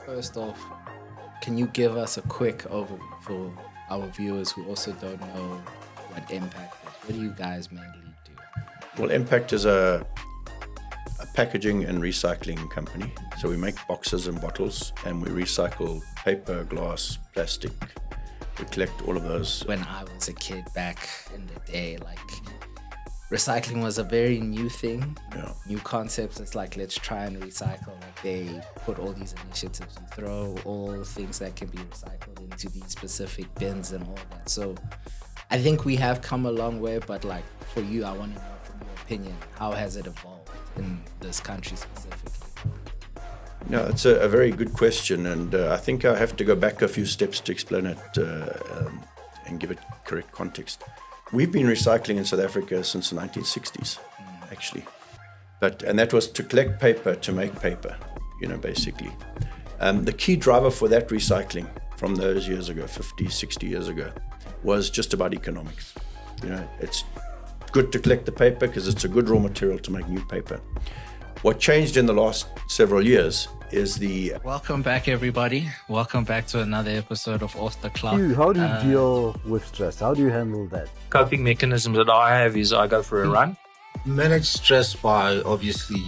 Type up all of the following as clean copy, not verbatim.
First off, can you give us a quick overview for our viewers who also don't know what Impact is? What do you guys mainly do? Well, Impact is a packaging and recycling company. So we make boxes and bottles, and we recycle paper, glass, plastic. We collect all of those. When I was a kid back in the day, recycling was a very new thing, new concepts. It's like, let's try and recycle. Like, they put all these initiatives and throw all things that can be recycled into these specific bins and all that. So I think we have come a long way, but for you, I want to know from your opinion, how has it evolved in this country specifically? No, it's a very good question, and I think I have to go back a few steps to explain it and give it correct context. We've been recycling in South Africa since the 1960s, actually. And that was to collect paper, to make paper, basically. The key driver for that recycling from those years ago, 50, 60 years ago, was just about economics. It's good to collect the paper because it's a good raw material to make new paper. What changed in the last several years is Welcome back, everybody. Welcome back to another episode of Off the Clock. How do you deal with stress? How do you handle that? Coping mechanisms that I have is I go for a run. Manage stress by obviously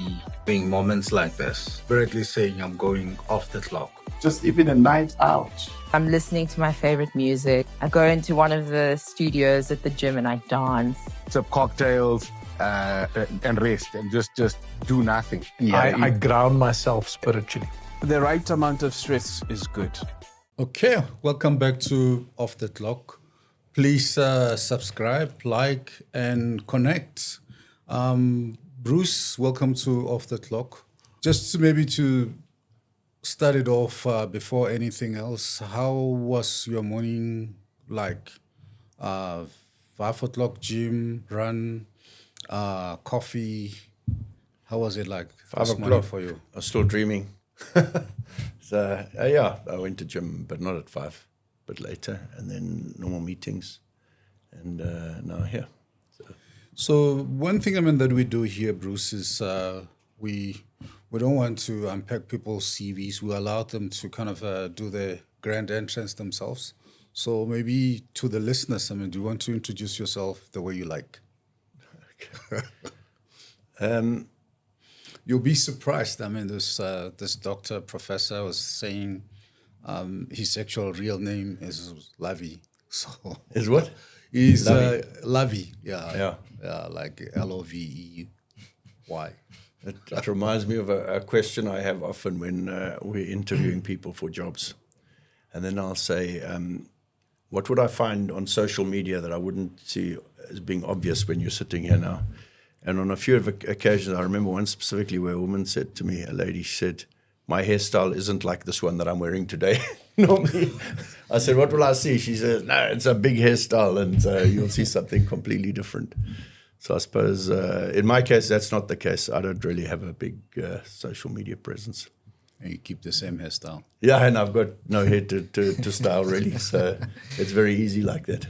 doing moments like this. Spiritly saying I'm going off the clock. Just even a night out. I'm listening to my favorite music. I go into one of the studios at the gym and I dance. Sip cocktails and rest and just do nothing. I ground myself spiritually. The right amount of stress is good. Okay, welcome back to Off the Clock. Please subscribe, like, and connect. Bruce, welcome to Off the Clock. Just to start it off before anything else, how was your morning like? 5 o'clock gym, run, coffee. How was it like? 5 o'clock for you. I was still dreaming. I went to gym, but not at 5, but later, and then normal meetings, and now here. So one thing that we do here, Bruce, is we don't want to unpack people's CVs. We allow them to kind of do the grand entrance themselves. So maybe to the listeners, do you want to introduce yourself the way you like? You'll be surprised. This doctor, professor was saying his actual real name is Lavi. So is what? He's Lavi. Yeah, like Lovey. It reminds me of a question I have often when we're interviewing people for jobs. And then I'll say, what would I find on social media that I wouldn't see as being obvious when you're sitting here now? And on a few occasions, I remember one specifically where a woman said to me, a lady said, my hairstyle isn't like this one that I'm wearing today. Normally, I said, what will I see? She says, no, it's a big hairstyle and you'll see something completely different. So I suppose in my case, that's not the case. I don't really have a big social media presence. And you keep the same hairstyle. Yeah, and I've got no hair to style really. So it's very easy like that.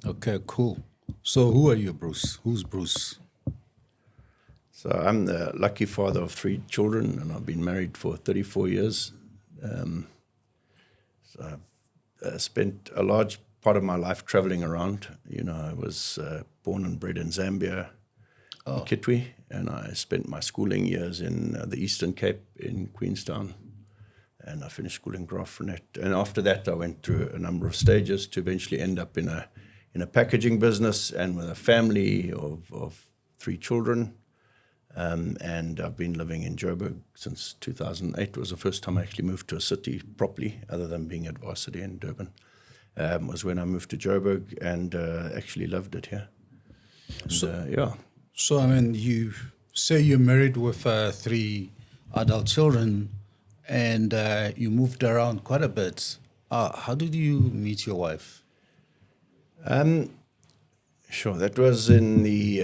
Okay, cool. So who are you, Bruce? Who's Bruce? So I'm the lucky father of 3 children, and I've been married for 34 years. So I've spent a large part of my life traveling around. I was born and bred in Zambia, in Kitwe, and I spent my schooling years in the Eastern Cape in Queenstown, and I finished school in Graaff-Reinet. And after that, I went through a number of stages to eventually end up in a packaging business and with a family of 3 children. And I've been living in Joburg since 2008. It was the first time I actually moved to a city properly, other than being at varsity in Durban. Was when I moved to Joburg and actually loved it here. And, So, you say you're married with 3 adult children and you moved around quite a bit. How did you meet your wife? Sure, that was in the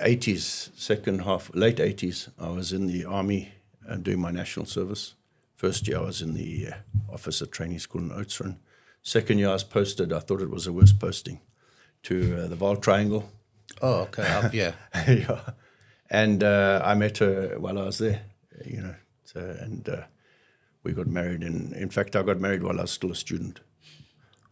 80s, second half, late 80s. I was in the army doing my national service. First year I was in the officer training school in Oudtshoorn. Second year I was posted, I thought it was the worst posting, to the Vaal Triangle. Oh, okay, up, yeah. Yeah. And I met her while I was there, So, and we got married. In fact, I got married while I was still a student.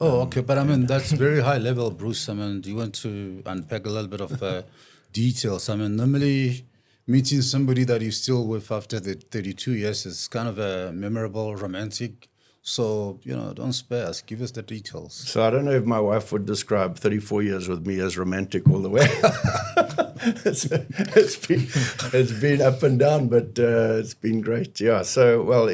Oh, okay. But I mean, that's very high level, Bruce. I mean, do you want to unpack a little bit of details? I mean, normally meeting somebody that you're still with after the 32 years is kind of a memorable, romantic. So, don't spare us. Give us the details. So I don't know if my wife would describe 34 years with me as romantic all the way. it's been up and down, but it's been great. Yeah. So, well,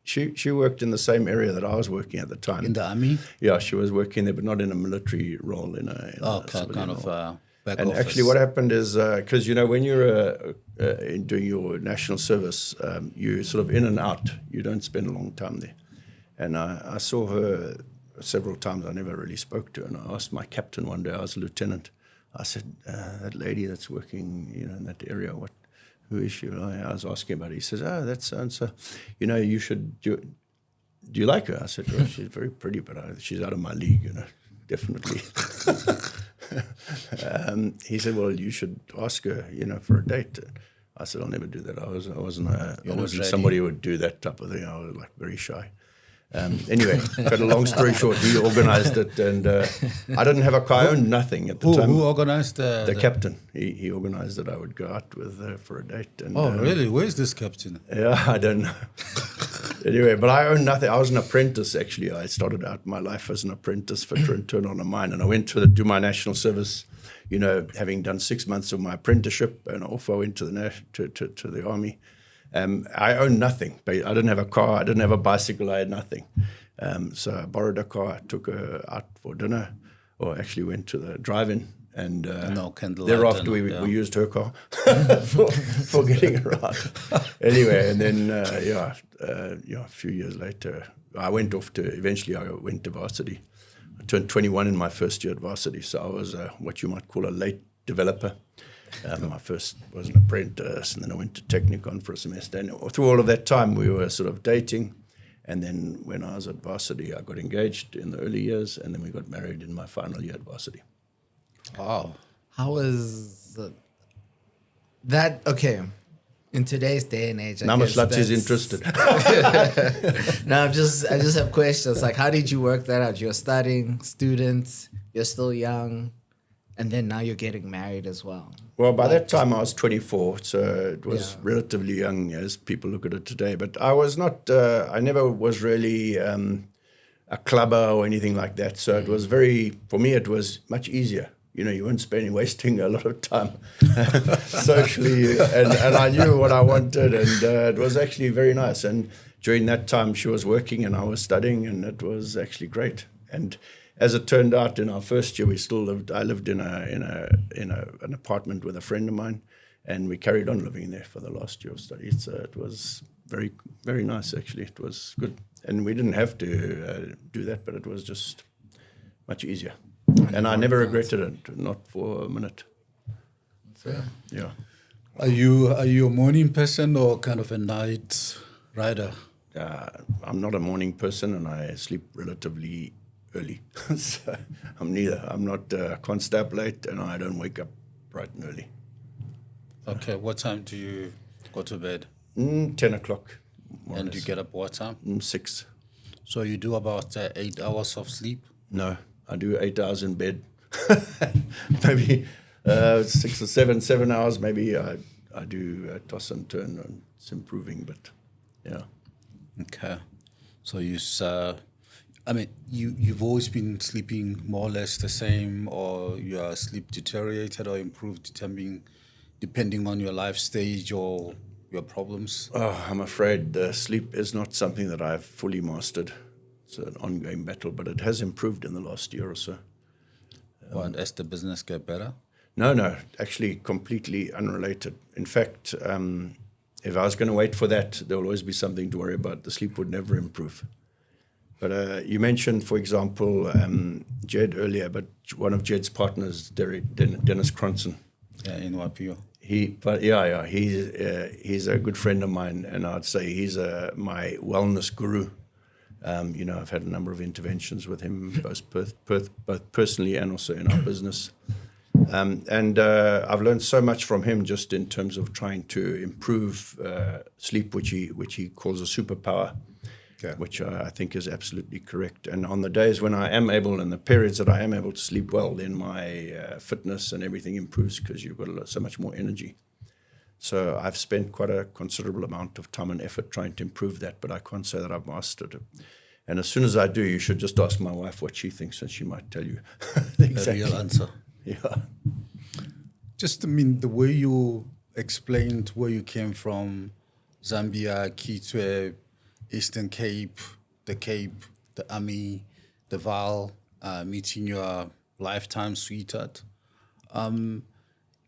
she worked in the same area that I was working at the time. In the army? Yeah, she was working there, but not in a military role. Kind of back and office. actually what happened is, because, when you're doing your national service, you're sort of in and out. You don't spend a long time there. And I saw her several times. I never really spoke to her. And I asked my captain one day, I was a lieutenant, I said, that lady that's working, in that area, who is she? I was asking about it. He says, that's so-and-so. You should do you like her? I said, well, she's very pretty, but she's out of my league, definitely. He said, well, you should ask her, for a date. I said, I'll never do that. I wasn't somebody who would do that type of thing. I was very shy. Anyway, cut a long story short, he organized it, and I didn't have a car. I owned nothing at the time. Who organized the captain? He organized that I would go out with her for a date. And, really? Where's this captain? Yeah, I don't know. Anyway, but I owned nothing. I was an apprentice, actually. I started out my life as an apprentice for turn on a mine, and I went to do my national service, having done 6 months of my apprenticeship, and off I went to the army. I owned nothing. I didn't have a car. I didn't have a bicycle. I had nothing. So I borrowed a car. I took her out for dinner, or actually went to the drive-in. And thereafter, we used her car for getting around. Anyway, and then, a few years later, I went to varsity. I turned 21 in my first year at varsity. So I was what you might call a late developer. My first was an apprentice, and then I went to Technikon for a semester. And through all of that time, we were sort of dating. And then when I was at varsity, I got engaged in the early years, and then we got married in my final year at varsity. Wow. How was that? Okay. In today's day and age, Namaslats is interested. No, I just have questions. Like, how did you work that out? You're studying, student, you're still young, and then now you're getting married as well. Well, by that time I was 24, so it was relatively young as people look at it today. But I was not, I never was really a clubber or anything like that. So it was for me, it was much easier. You weren't wasting a lot of time socially, and I knew what I wanted, and it was actually very nice. And during that time, she was working and I was studying, and it was actually great. And as it turned out, in our first year, I lived in an apartment with a friend of mine, and we carried on living there for the last year of study. So it was very, very nice, actually. It was good, and we didn't have to do that, but it was just much easier. And I never regretted it, not for a minute. So, yeah. Are you a morning person or kind of a night rider? I'm not a morning person, and I sleep relatively early. So I'm neither. I'm not, can't stay up late, and I don't wake up bright and early. Okay, what time do you go to bed? 10 o'clock. And you get up what time? 6. So you do about 8 hours of sleep? No, I do 8 hours in bed. Maybe 6 or 7 hours. Maybe I do toss and turn, and it's improving, but yeah. Okay. So you've always been sleeping more or less the same, or your sleep deteriorated or improved depending on your life stage or your problems? Oh, I'm afraid sleep is not something that I've fully mastered. It's an ongoing battle, but it has improved in the last year or so. And as the business get better? No, actually completely unrelated. In fact, if I was going to wait for that, there will always be something to worry about. The sleep would never improve. But you mentioned, for example, Jed earlier, but one of Jed's partners, Dennis Cronson. Yeah, in YPO. He's a good friend of mine, and I'd say he's my wellness guru. I've had a number of interventions with him, both personally and also in our business. And I've learned so much from him just in terms of trying to improve sleep, which he calls a superpower. which I think is absolutely correct. And on the days when I am able, and the periods that I am able to sleep well, then my fitness and everything improves because you've got so much more energy. So I've spent quite a considerable amount of time and effort trying to improve that, but I can't say that I've mastered it. And as soon as I do, you should just ask my wife what she thinks, and she might tell you exactly. The real answer. Yeah. Just, I mean, the way you explained where you came from, Zambia, Kitwe, Eastern Cape, the Army, the Val, meeting your lifetime sweetheart.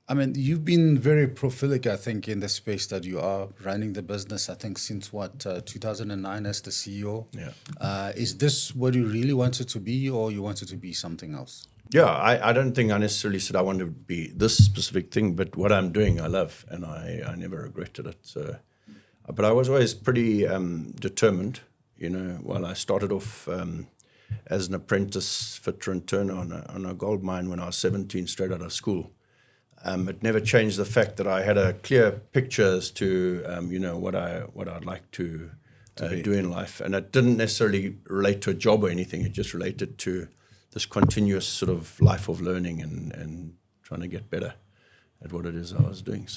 I mean, you've been very prolific, I think, in the space that you are running the business, I think, since 2009 as the CEO? Yeah. Is this what you really wanted to be, or you wanted to be something else? Yeah, I don't think I necessarily said I wanted to be this specific thing, but what I'm doing I love, and I never regretted it. So, but I was always pretty determined, you know. While I started off as an apprentice fitter and turner on a gold mine when I was 17, straight out of school. It never changed the fact that I had a clear picture as to, you know, what I'd like to do in life. And it didn't necessarily relate to a job or anything. It just related to this continuous sort of life of learning and trying to get better at what it is I was doing.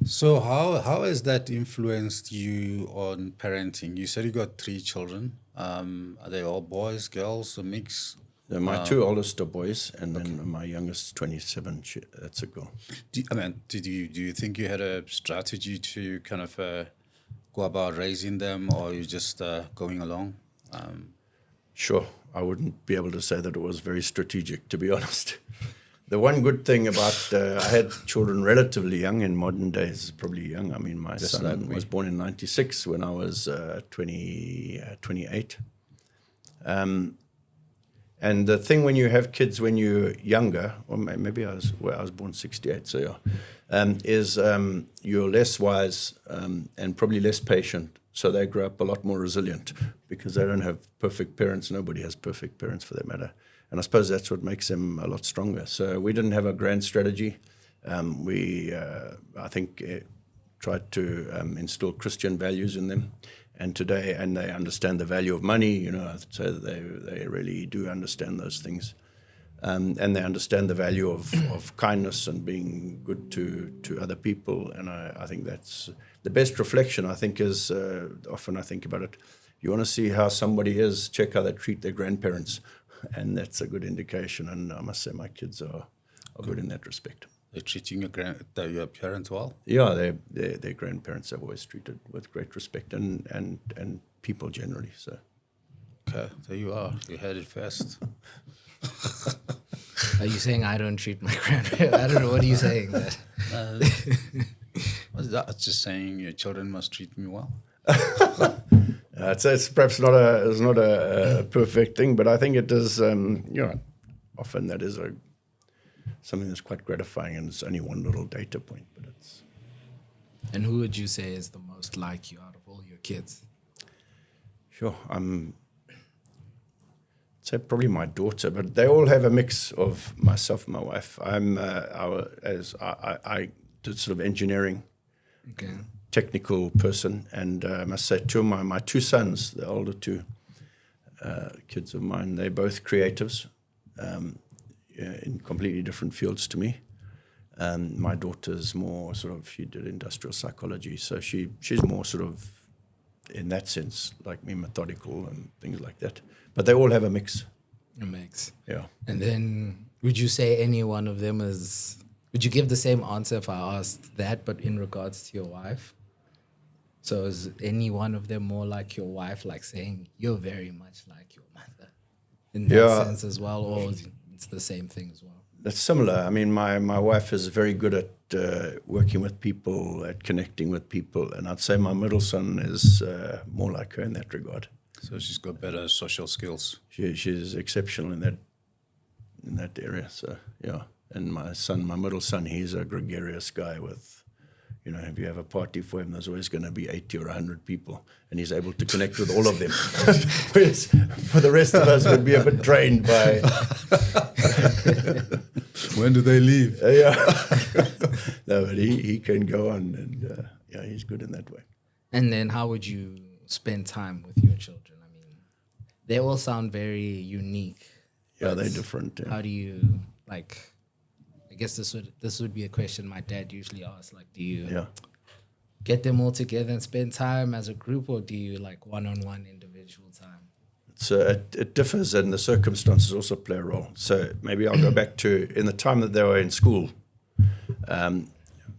So how has that influenced you on parenting? You said you got 3 children. Are they all boys, girls, a mix? My 2 oldest are boys, and then my youngest, 27, that's a girl. Do you think you had a strategy to kind of go about raising them, or are you just going along? Sure. I wouldn't be able to say that it was very strategic, to be honest. The one good thing about I had children relatively young. In modern days, probably young. I mean, my son was born in 96 when I was 28. And the thing when you have kids when you're younger, or maybe I was born 68, so yeah, is you're less wise and probably less patient. So they grow up a lot more resilient because they don't have perfect parents. Nobody has perfect parents for that matter. And I suppose that's what makes them a lot stronger. So we didn't have a grand strategy. I think, tried to instill Christian values in them. And today, and they understand the value of money, you know, so they really do understand those things. And they understand the value of kindness and being good to other people. And I think that's the best reflection, I think, is often I think about it. You want to see how somebody is, check how they treat their grandparents. And that's a good indication. And I must say my kids are good in that respect. They're treating your parents well? Yeah, their grandparents have always treated with great respect and people generally. So, okay, there you are. You had it first. Are you saying I don't treat my grandparents? I don't know. What are you saying? That's just saying your children must treat me well. It's perhaps not a perfect thing, but I think it is. You know, often that is something that's quite gratifying, and it's only one little data point, but it's. And who would you say is the most like you out of all your kids? Sure, I'd say probably my daughter, but they all have a mix of myself and my wife. I did sort of engineering, technical person, and I must say my 2 sons, the older 2 kids of mine, they're both creatives. In completely different fields to me. My daughter's more sort of, she did industrial psychology, so she's more sort of, in that sense, like me, methodical and things like that. But they all have a mix. A mix. Yeah. And then would you say any one of them is, would you give the same answer if I asked that, but in regards to your wife? So is any one of them more like your wife, like saying you're very much like your mother in that sense as well, or it's the same thing as well? That's similar. I mean, my wife is very good at working with people, at connecting with people, and I'd say my middle son is more like her in that regard. So she's got better social skills. She's exceptional in that area. So yeah, and my middle son, he's a gregarious guy with. You know, if you have a party for him, there's always going to be 80 or 100 people, and he's able to connect with all of them. Whereas for the rest of us, would be a bit drained by. When do they leave? Yeah. No, but he can go on, and he's good in that way. And then how would you spend time with your children? I mean, they all sound very unique. Yeah, they're different. Yeah. How do you like? I guess this would be a question my dad usually asks. Like, do you get them all together and spend time as a group, or do you like one-on-one individual time? So it differs, and the circumstances also play a role. So maybe I'll go back to in the time that they were in school.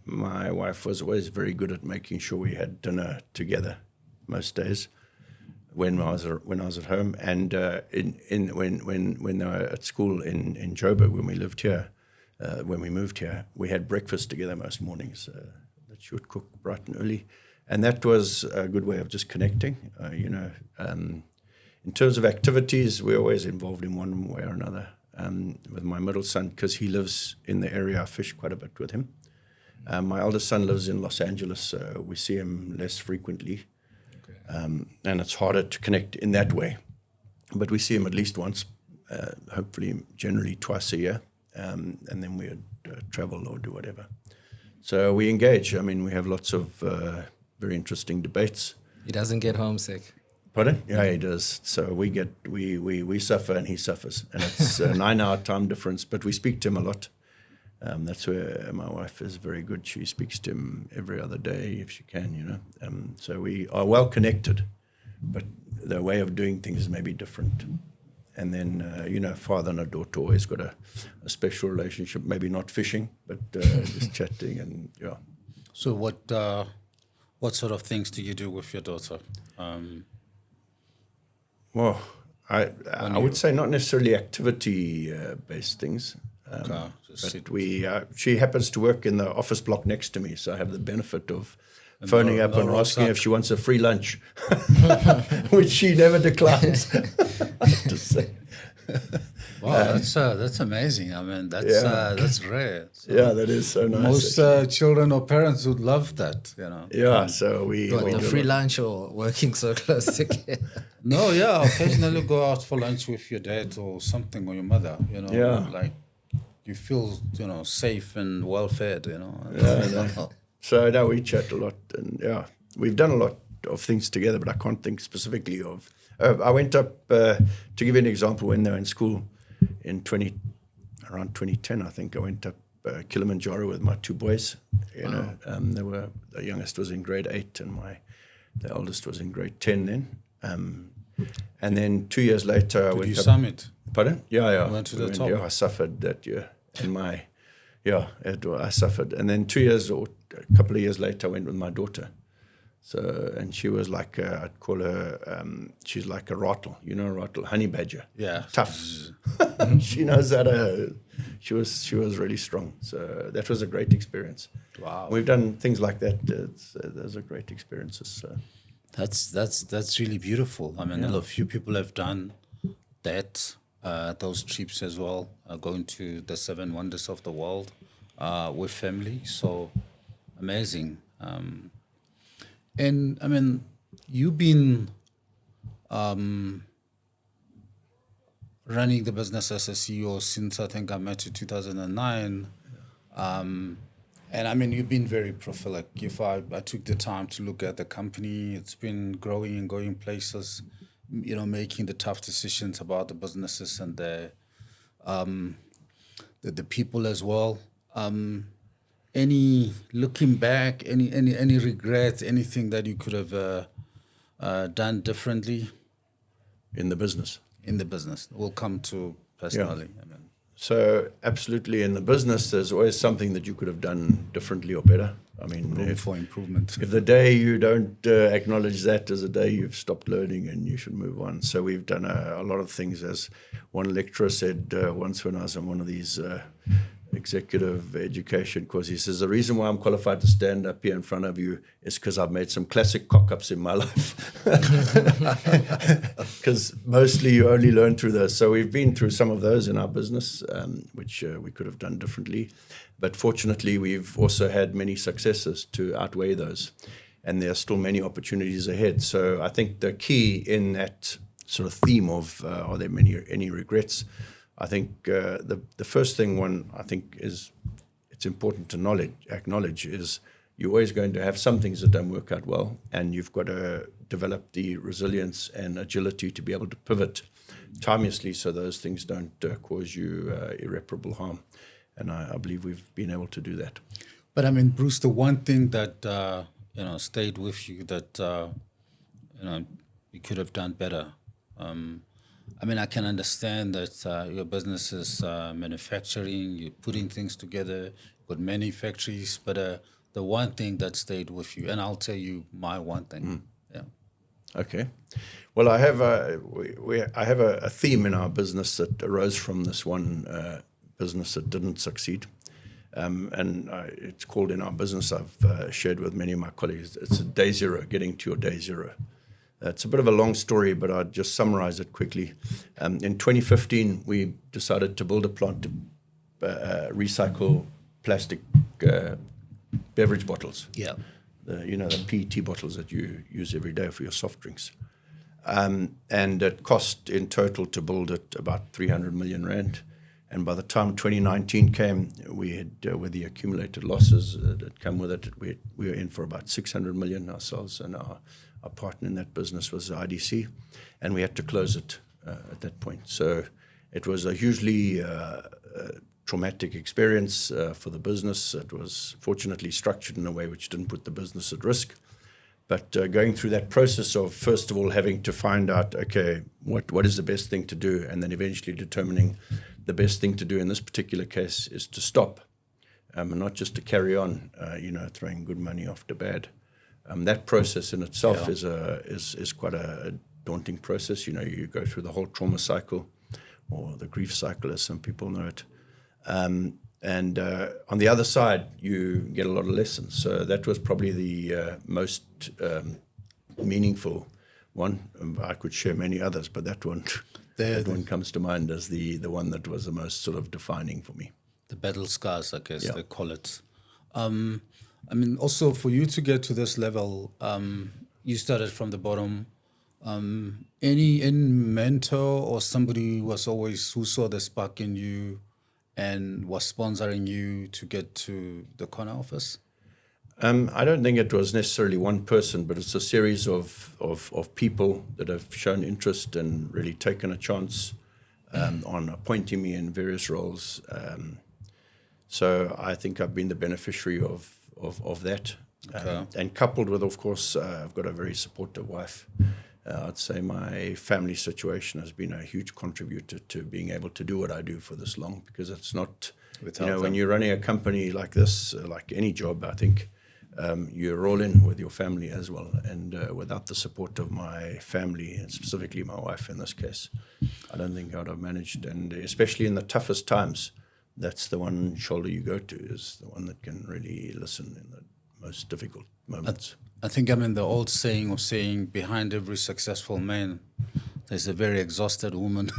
My wife was always very good at making sure we had dinner together most days when I was at home, and when they were at school in Joburg when we lived here, when we moved here, we had breakfast together most mornings. That she would cook bright and early, and that was a good way of just connecting. In terms of activities, we're always involved in one way or another. With my middle son, because he lives in the area, I fish quite a bit with him. My eldest son lives in Los Angeles, so we see him less frequently. And it's harder to connect in that way. But we see him at least once, hopefully generally twice a year, and then we would travel or do whatever. So we engage. I mean, we have lots of very interesting debates. He doesn't get homesick. Pardon? Yeah, he does. So we suffer and he suffers. And it's a 9-hour time difference, but we speak to him a lot. That's where my wife is very good. She speaks to him every other day if she can, So we are well connected, but the way of doing things may be different. And then, father and a daughter always got a special relationship, maybe not fishing, but just chatting and, yeah. So what sort of things do you do with your daughter? Well, I would say not necessarily activity-based things. But she happens to work in the office block next to me, so I have the benefit of phoning up and asking if she wants a free lunch, which she never declines. To say. Wow, that's amazing. I mean, that's rare. So yeah, that is so nice. Most children or parents would love that, Yeah, so we the free lunch or working so close together. No, yeah, occasionally go out for lunch with your dad or something, or your mother. Like you feel safe and well fed. So now we chat a lot, and we've done a lot of things together, but I can't think specifically of. I went up to give you an example when they were in school in around 2010. I think I went up Kilimanjaro with my two boys. The youngest was in grade 8, and the eldest was in grade 10 then. And then 2 years later, I went up. Summit? Pardon? Yeah. Went to the top. Yeah, I suffered that year. I suffered. And then 2 years or a couple of years later, I went with my daughter. So, and she was like, I'd call her, she's like a rattle, a rattle, honey badger. Yeah. Tough. She knows that. She was really strong. So that was a great experience. Wow. We've done things like that. Those are great experiences. So. That's really beautiful. I mean, a few people have done that, those trips as well, going to the 7 wonders of the world with family. So amazing. And I mean, you've been running the business as a CEO since I think I met you 2009. And I mean, you've been very prolific. If I took the time to look at the company, it's been growing and going places, making the tough decisions about the businesses and the people as well. Looking back, any regrets, anything that you could have done differently? In the business? In the business. We'll come to personally. Yeah. So absolutely, in the business, there's always something that you could have done differently or better. I mean, room for improvement. If the day you don't acknowledge that is a day you've stopped learning and you should move on. So we've done a lot of things, as one lecturer said once when I was on one of these executive education course. He says, the reason why I'm qualified to stand up here in front of you is because I've made some classic cock-ups in my life. Because mostly you only learn through those. So we've been through some of those in our business, which we could have done differently. But fortunately, we've also had many successes to outweigh those. And there are still many opportunities ahead. So I think the key in that sort of theme of are there any regrets, I think the first thing I think is it's important to acknowledge is you're always going to have some things that don't work out well, and you've got to develop the resilience and agility to be able to pivot timeously so those things don't cause you irreparable harm. And I believe we've been able to do that. But I mean, Bruce, the one thing that stayed with you that you could have done better. I mean, I can understand that your business is manufacturing, you're putting things together, got many factories, but the one thing that stayed with you, and I'll tell you my one thing. Yeah. Okay. Well, I have a theme in our business that arose from this one business that didn't succeed. And it's called in our business, I've shared with many of my colleagues, it's a day zero, getting to your day zero. It's a bit of a long story, but I'll just summarize it quickly. In 2015, we decided to build a plant to recycle plastic beverage bottles. Yeah. The PET bottles that you use every day for your soft drinks. And it cost in total to build it about 300 million rand. And by the time 2019 came, we had, with the accumulated losses that come with it, we were in for about 600 million ourselves, and our partner in that business was IDC, and we had to close it at that point. So it was a hugely traumatic experience for the business. It was fortunately structured in a way which didn't put the business at risk. But going through that process of, first of all, having to find out, okay, what is the best thing to do, and then eventually determining the best thing to do in this particular case is to stop, and not just to carry on, throwing good money after bad. That process in itself is quite a daunting process. You go through the whole trauma cycle, or the grief cycle, as some people know it. And on the other side, you get a lot of lessons. So that was probably the most meaningful one. I could share many others, but that one comes to mind as the one that was the most sort of defining for me. The battle scars, I guess they call it. I mean, also for you to get to this level, you started from the bottom. Any mentor or somebody who saw the spark in you and was sponsoring you to get to the corner office? I don't think it was necessarily one person, but it's a series of people that have shown interest and really taken a chance on appointing me in various roles. So I think I've been the beneficiary of that. Okay. And coupled with, of course, I've got a very supportive wife. I'd say my family situation has been a huge contributor to being able to do what I do for this long, because it's not, when you're running a company like this, like any job, I think you're all in with your family as well. And without the support of my family, and specifically my wife in this case, I don't think I would have managed. And especially in the toughest times, that's the one shoulder you go to, is the one that can really listen in the most difficult moments. I think the old saying of saying behind every successful man, there's a very exhausted woman.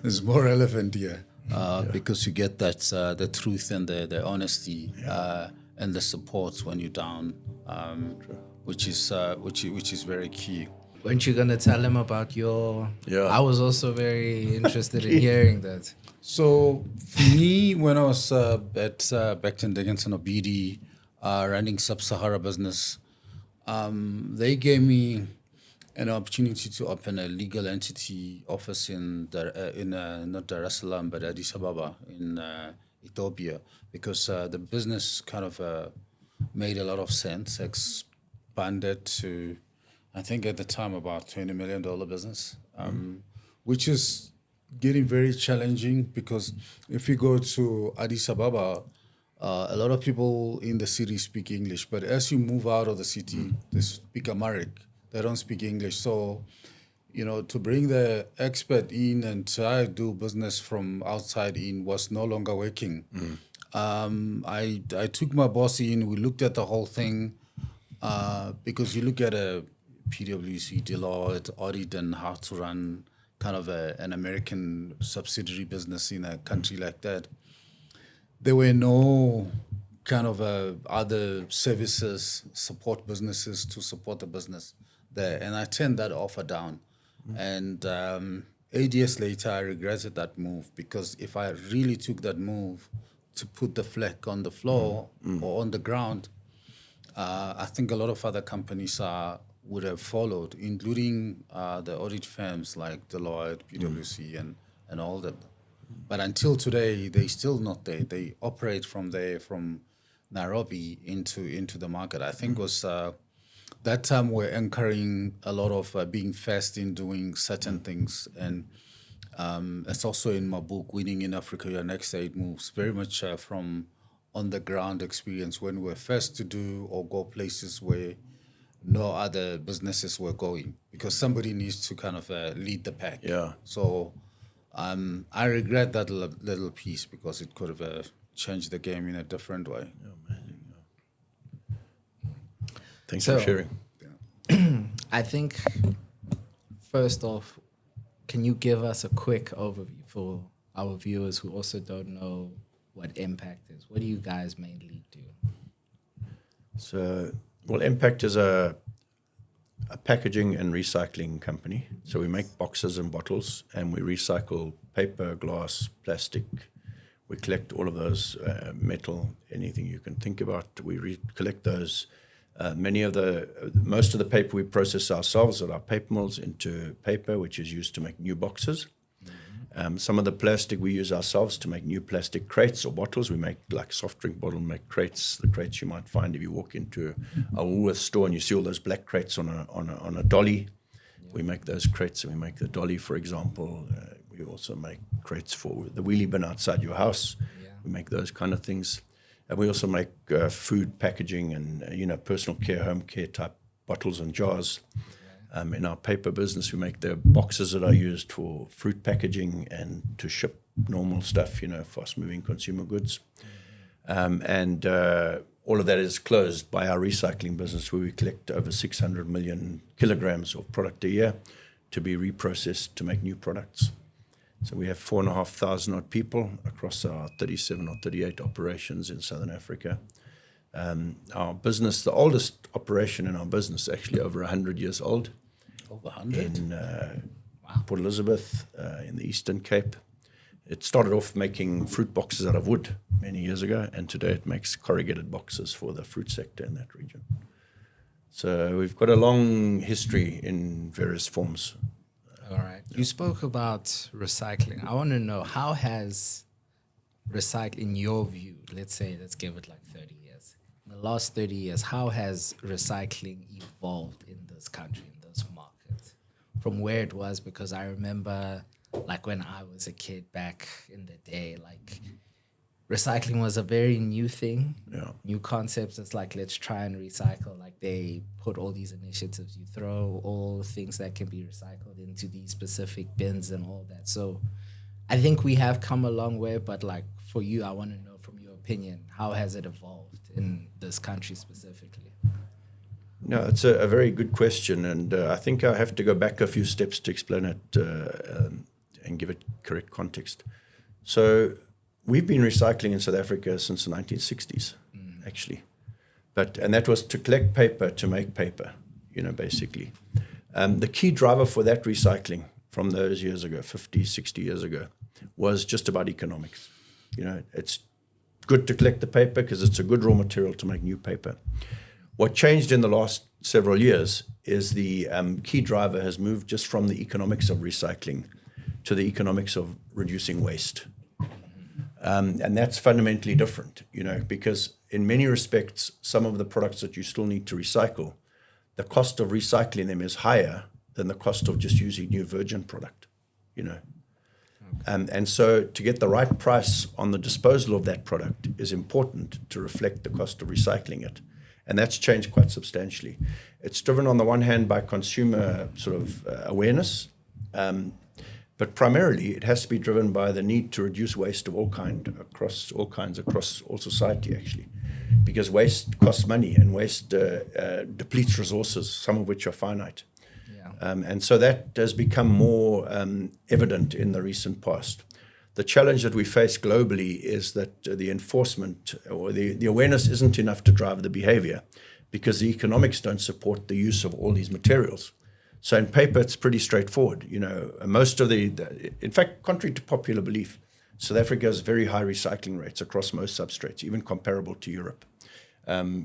It's more relevant here because you get that the truth and the honesty and the support when you're down, which is very key. Weren't you gonna tell him about your? Yeah. I was also very interested in hearing that. So for me, when I was at Becton Dickinson or BD, running Sub-Sahara business, they gave me an opportunity to open a legal entity office in not Dar es Salaam, but Addis Ababa in Ethiopia, because the business kind of made a lot of sense, expanded to, I think at the time, about $20 million business, which is getting very challenging, because if you go to Addis Ababa, a lot of people in the city speak English, but as you move out of the city, they speak Amharic. They don't speak English. So, to bring the expert in and try to do business from outside in was no longer working. I took my boss in. We looked at the whole thing because you look at a PwC, Deloitte, audit, and how to run kind of an American subsidiary business in a country like that. There were no kind of other services, support businesses to support the business there. And I turned that offer down. And 8 years later, I regretted that move, because if I really took that move to put the flag on the floor or on the ground, I think a lot of other companies would have followed, including the audit firms like Deloitte, PwC, and all that. But until today, they're still not there. They operate from there, from Nairobi into the market. I think was that time we're anchoring a lot of being fast in doing certain things. And it's also in my book, Winning in Africa, Your Next 8 Moves, very much from on-the-ground experience when we're first to do or go places where no other businesses were going, because somebody needs to kind of lead the pack. Yeah. So I regret that little piece because it could have changed the game in a different way. Thanks for sharing. I think, first off, can you give us a quick overview for our viewers who also don't know what Impact is? What do you guys mainly do? So, well, Impact is a packaging and recycling company. So we make boxes and bottles, and we recycle paper, glass, plastic. We collect all of those, metal, anything you can think about. We collect those. Most of the paper we process ourselves at our paper mills into paper, which is used to make new boxes. Some of the plastic we use ourselves to make new plastic crates or bottles. We make like soft drink bottle, make crates, the crates you might find if you walk into a Woolworths store and you see all those black crates on a dolly. We make those crates, and we make the dolly, for example. We also make crates for the wheelie bin outside your house. We make those kind of things. And we also make food packaging and personal care, home care type bottles and jars. In our paper business, we make the boxes that are used for fruit packaging and to ship normal stuff, fast-moving consumer goods. And all of that is closed by our recycling business, where we collect over 600 million kilograms of product a year to be reprocessed to make new products. So we have 4,500 odd people across our 37 or 38 operations in Southern Africa. Our business, the oldest operation in our business, actually over 100 years old. Over 100? In Port Elizabeth, in the Eastern Cape. It started off making fruit boxes out of wood many years ago, and today it makes corrugated boxes for the fruit sector in that region. So we've got a long history in various forms. All right. You spoke about recycling. I want to know, how has recycling, in your view, let's give it like 30 years. In the last 30 years, how has recycling evolved in this country, in this market, from where it was? Because I remember, like, when I was a kid back in the day, like, recycling was a very new thing, new concepts. It's like, let's try and recycle. Like, they put all these initiatives. You throw all things that can be recycled into these specific bins and all that. So I think we have come a long way, but like, for you, I want to know from your opinion, how has it evolved in this country specifically? No, it's a very good question, and I think I have to go back a few steps to explain it and give it correct context. So we've been recycling in South Africa since the 1960s, actually. And that was to collect paper to make paper, basically. The key driver for that recycling from those years ago, 50, 60 years ago, was just about economics. It's good to collect the paper because it's a good raw material to make new paper. What changed in the last several years is the key driver has moved just from the economics of recycling to the economics of reducing waste. And that's fundamentally different, because in many respects, some of the products that you still need to recycle, the cost of recycling them is higher than the cost of just using new virgin product, And so to get the right price on the disposal of that product is important to reflect the cost of recycling it. And that's changed quite substantially. It's driven on the one hand by consumer sort of awareness, but primarily it has to be driven by the need to reduce waste of all kinds across all society, actually. Because waste costs money, and waste depletes resources, some of which are finite. And so that has become more evident in the recent past. The challenge that we face globally is that the enforcement or the awareness isn't enough to drive the behavior, because the economics don't support the use of all these materials. So in paper, it's pretty straightforward. Most of in fact, contrary to popular belief, South Africa has very high recycling rates across most substrates, even comparable to Europe.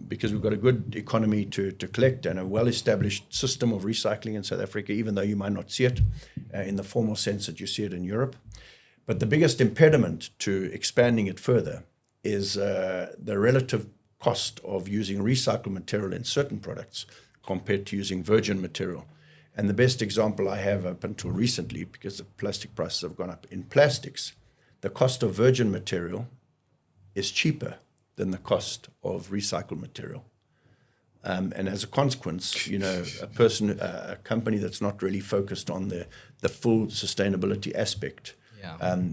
because we've got a good economy to collect and a well-established system of recycling in South Africa, even though you might not see it in the formal sense that you see it in Europe. But the biggest impediment to expanding it further is the relative cost of using recycled material in certain products compared to using virgin material. And the best example I have up until recently, because the plastic prices have gone up, in plastics, the cost of virgin material is cheaper than the cost of recycled material. And as a consequence, a company that's not really focused on the full sustainability aspect,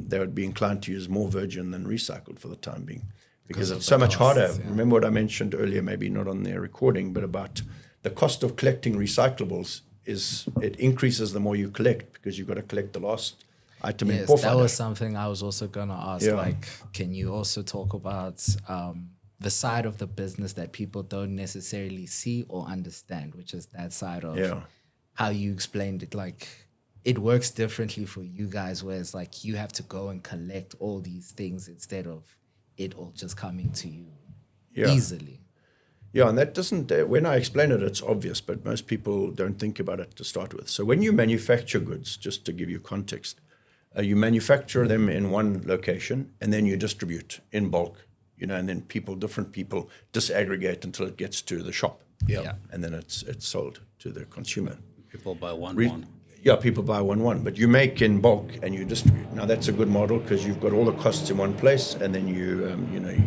they would be inclined to use more virgin than recycled for the time being. Because it's so much harder. Yeah. Remember what I mentioned earlier, maybe not on their recording, but about the cost of collecting recyclables it increases the more you collect, because you've got to collect the last item in Pofadder. That was something I was also going to ask. Yeah. Like, can you also talk about the side of the business that people don't necessarily see or understand, which is that side of how you explained it? Like, it works differently for you guys, where it's like you have to go and collect all these things instead of it all just coming to you easily. Yeah, and that doesn't, when I explain it, it's obvious, but most people don't think about it to start with. So when you manufacture goods, just to give you context, you manufacture them in one location and then you distribute in bulk, and then different people disaggregate until it gets to the shop. Yeah. And then it's sold to the consumer. People buy one. Yeah, people buy one, but you make in bulk and you distribute. Now that's a good model because you've got all the costs in one place, and then you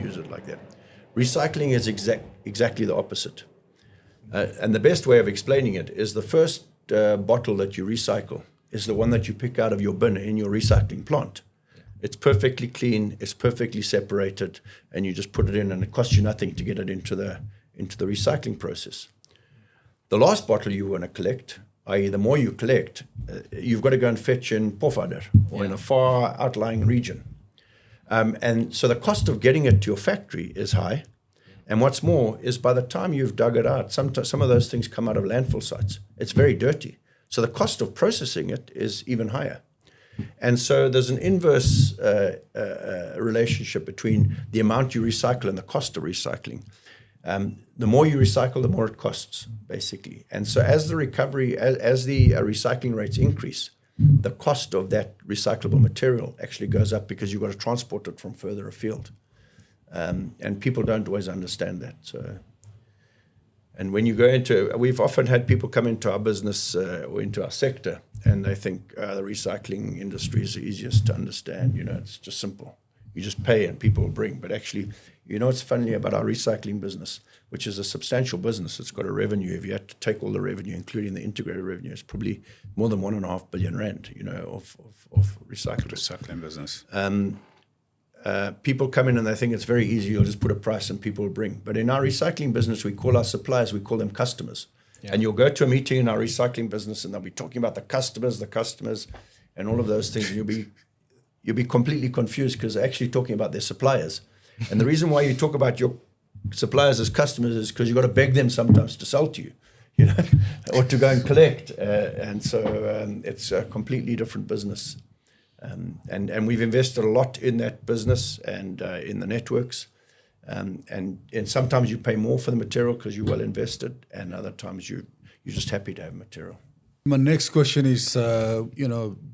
use it like that. Recycling is exactly the opposite, and the best way of explaining it is the first bottle that you recycle is the one that you pick out of your bin in your recycling plant. It's perfectly clean, it's perfectly separated, and you just put it in, and it costs you nothing to get it into the recycling process. The last bottle you want to collect, i.e. the more you collect, you've got to go and fetch in Pofadder or in a far outlying region. And so the cost of getting it to your factory is high. And what's more is by the time you've dug it out, some of those things come out of landfill sites. It's very dirty. So the cost of processing it is even higher. And so there's an inverse relationship between the amount you recycle and the cost of recycling. The more you recycle, the more it costs, basically. And so as the recycling rates increase, the cost of that recyclable material actually goes up because you've got to transport it from further afield. And people don't always understand that. So, and when you go we've often had people come into our business or into our sector, and they think the recycling industry is the easiest to understand. It's just simple. You just pay and people will bring. But actually, what's funny about our recycling business, which is a substantial business. It's got a revenue. If you had to take all the revenue, including the integrated revenue, it's probably more than 1.5 billion rand, of recycling business. People come in and they think it's very easy. You'll just put a price and people will bring. But in our recycling business, we call our suppliers, we call them customers. Yeah. And you'll go to a meeting in our recycling business and they'll be talking about the customers, and all of those things. And you'll be completely confused because they're actually talking about their suppliers. And the reason why you talk about your suppliers as customers is because you've got to beg them sometimes to sell to you, or to go and collect. And so it's a completely different business. And we've invested a lot in that business and in the networks. And sometimes you pay more for the material because you're well invested, and other times you're just happy to have material. My next question is,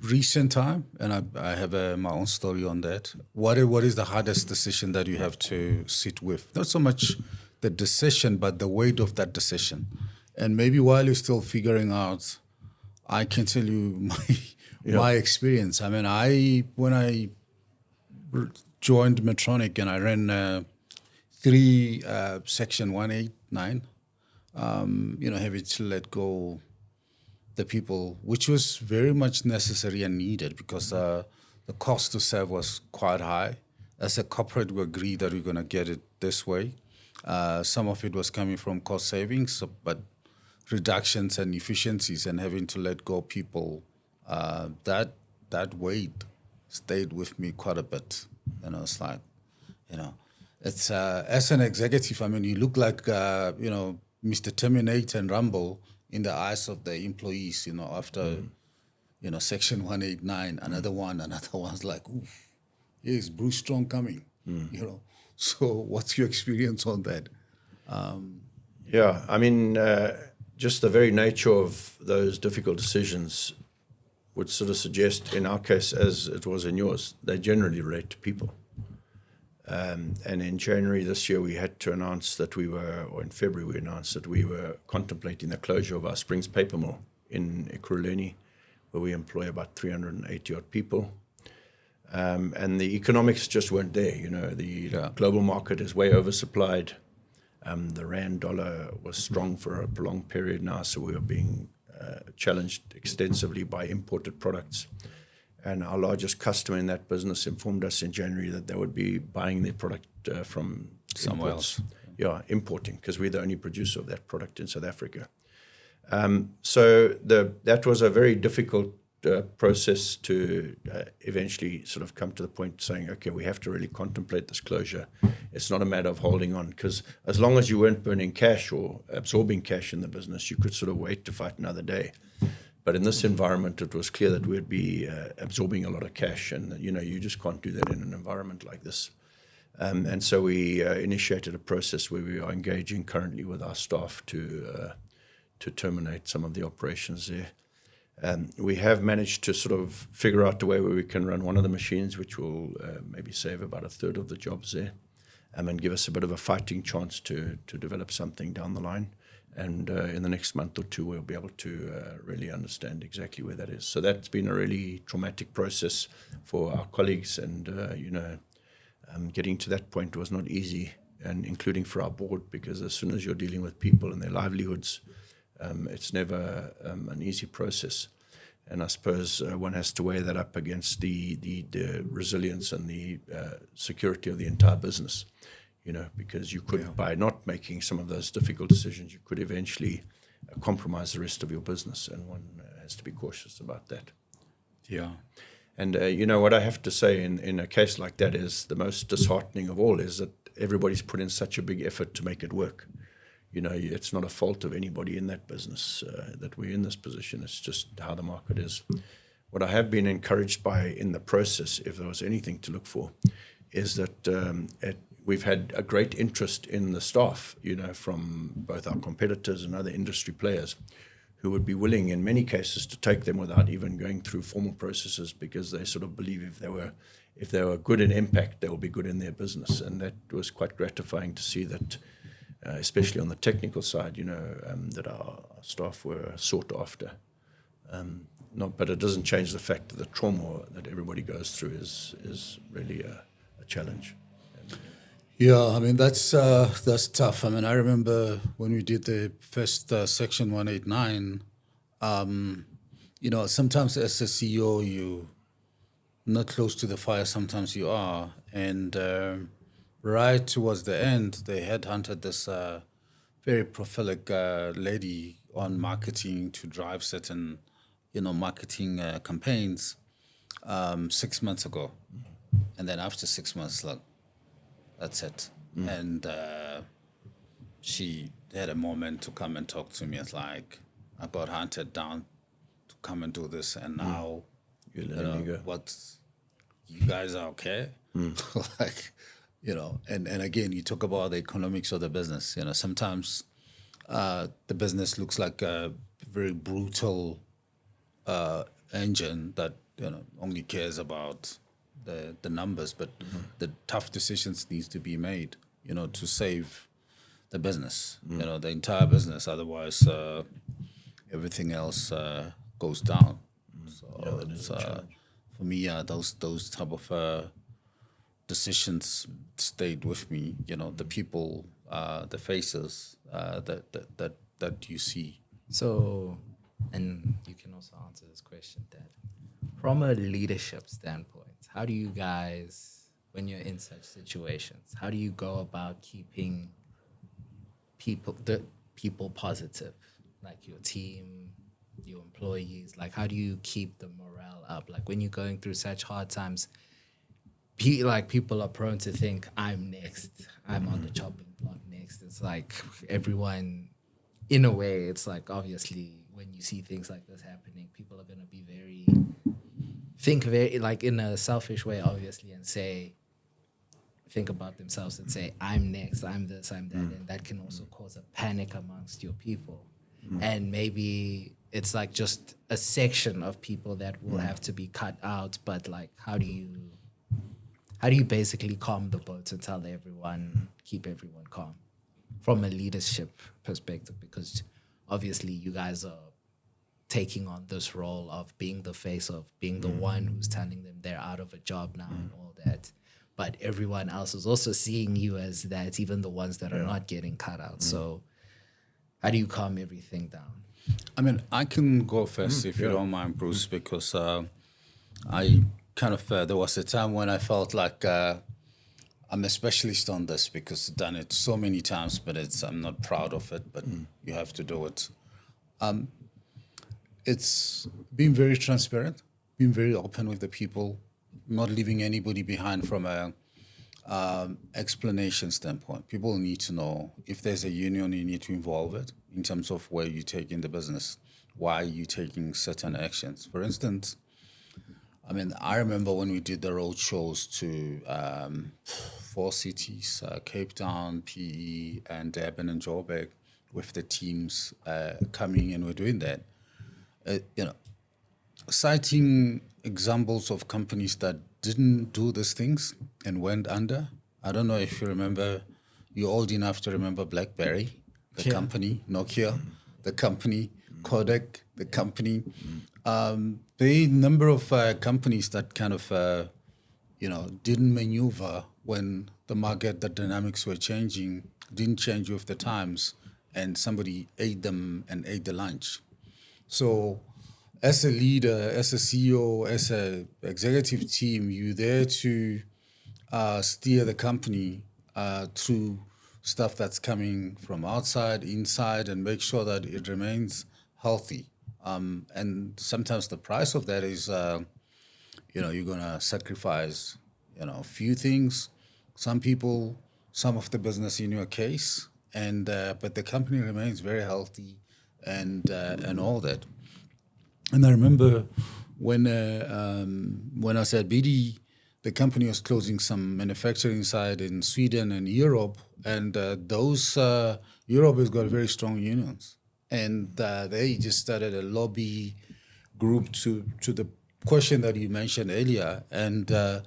recent time, and I have my own story on that. What is the hardest decision that you have to sit with? Not so much the decision, but the weight of that decision. And maybe while you're still figuring out, I can tell you my experience. I mean, when I joined Medtronic and I ran 3 Section 189, having to let go the people, which was very much necessary and needed because the cost to serve was quite high. As a corporate, we agreed that we're going to get it this way. Some of it was coming from cost savings, but reductions and efficiencies and having to let go people, that weight stayed with me quite a bit. It's like, it's as an executive, I mean, you look like, Mr. Terminator and Rambo in the eyes of the employees, after, Section 189, another one's like, oof, here's Bruce Strong coming, So what's your experience on that? Yeah, I mean, just the very nature of those difficult decisions would sort of suggest, in our case, as it was in yours, they generally relate to people. And in January this year, we had to announce that or in February, we announced that we were contemplating the closure of our Springs paper mill in Ekurhuleni, where we employ about 380 odd people. And the economics just weren't there. The global market is way oversupplied. The rand dollar was strong for a prolonged period now, so we were being challenged extensively by imported products. And our largest customer in that business informed us in January that they would be buying their product from Somewhere imports. else. Yeah, importing, because we're the only producer of that product in South Africa. So that was a very difficult process to eventually sort of come to the point saying, okay, we have to really contemplate this closure. It's not a matter of holding on, because as long as you weren't burning cash or absorbing cash in the business, you could sort of wait to fight another day. But in this environment, it was clear that we'd be absorbing a lot of cash, and you just can't do that in an environment like this. And so we initiated a process where we are engaging currently with our staff to terminate some of the operations there. We have managed to sort of figure out a way where we can run one of the machines, which will maybe save about a third of the jobs there, and give us a bit of a fighting chance to develop something down the line. And in the next month or two, we'll be able to really understand exactly where that is. So that's been a really traumatic process for our colleagues, and getting to that point was not easy, and including for our board, because as soon as you're dealing with people and their livelihoods, it's never an easy process. And I suppose one has to weigh that up against the resilience and the security of the entire business, because you could, by not making some of those difficult decisions, you could eventually compromise the rest of your business, and one has to be cautious about that. Yeah. And what I have to say in a case like that is the most disheartening of all is that everybody's put in such a big effort to make it work. It's not a fault of anybody in that business that we're in this position. It's just how the market is. What I have been encouraged by in the process, if there was anything to look for, is that we've had a great interest in the staff, from both our competitors and other industry players, who would be willing in many cases to take them without even going through formal processes, because they sort of believe if they were good in impact, they will be good in their business. And that was quite gratifying to see that, especially on the technical side, that our staff were sought after. But it doesn't change the fact that the trauma that everybody goes through is really a challenge. Yeah, I mean, that's tough. I mean, I remember when we did the first Section 189, sometimes as a CEO, you're not close to the fire, sometimes you are. And right towards the end, they headhunted this very prolific lady on marketing to drive certain, marketing campaigns 6 months ago. And then after 6 months, that's it. And she had a moment to come and talk to me. It's like, I got hunted down to come and do this, and now, what? You guys are okay? and again, you talk about the economics of the business. Sometimes the business looks like a very brutal engine that only cares about the numbers, but the tough decisions needs to be made, to save the business, the entire business. Otherwise, everything else goes down. So for me, those type of decisions stayed with me. The people, the faces that you see. So, and you can also answer this question, Dad. From a leadership standpoint, how do you guys, when you're in such situations, how do you go about keeping the people positive, like your team, your employees? Like, how do you keep the morale up? Like, when you're going through such hard times, people are prone to think, I'm next, I'm on the chopping block next. It's like everyone, in a way, it's like, obviously, when you see things like this happening, people are going to be think very, like, in a selfish way, obviously, and say, think about themselves and say, I'm next, I'm this, I'm that. And that can also cause a panic amongst your people. And maybe it's like just a section of people that will have to be cut out. But like, how do you basically calm the boat and tell everyone, keep everyone calm from a leadership perspective? Because obviously you guys are taking on this role of being the face, of being the one who's telling them they're out of a job now and all that. But everyone else is also seeing you as that, even the ones that are not getting cut out. So how do you calm everything down? I mean, I can go first if you don't mind, Bruce, because I kind of, there was a time when I felt like I'm a specialist on this because I've done it so many times, but I'm not proud of it, but you have to do it. It's being very transparent, being very open with the people, not leaving anybody behind from a explanation standpoint. People need to know if there's a union, you need to involve it in terms of where you're taking the business, why you're taking certain actions. For instance, I mean, I remember when we did the road shows to 4 cities, Cape Town, PE, and Durban and Joburg, with the teams coming and we're doing that. Citing examples of companies that didn't do these things and went under. I don't know if you remember, you're old enough to remember BlackBerry, the company, Nokia, the company, Kodak, the company. The number of companies that kind of, didn't maneuver when the market, the dynamics were changing, didn't change with the times, and somebody ate them and ate the lunch. So as a leader, as a CEO, as an executive team, you're there to steer the company through stuff that's coming from outside, inside, and make sure that it remains healthy. And sometimes the price of that is, you're going to sacrifice, a few things. Some people, some of the business in your case, and but the company remains very healthy and all that. And I remember when I said BD, the company was closing some manufacturing side in Sweden and Europe, and Europe has got very strong unions, and they just started a lobby group to the question that you mentioned earlier, and the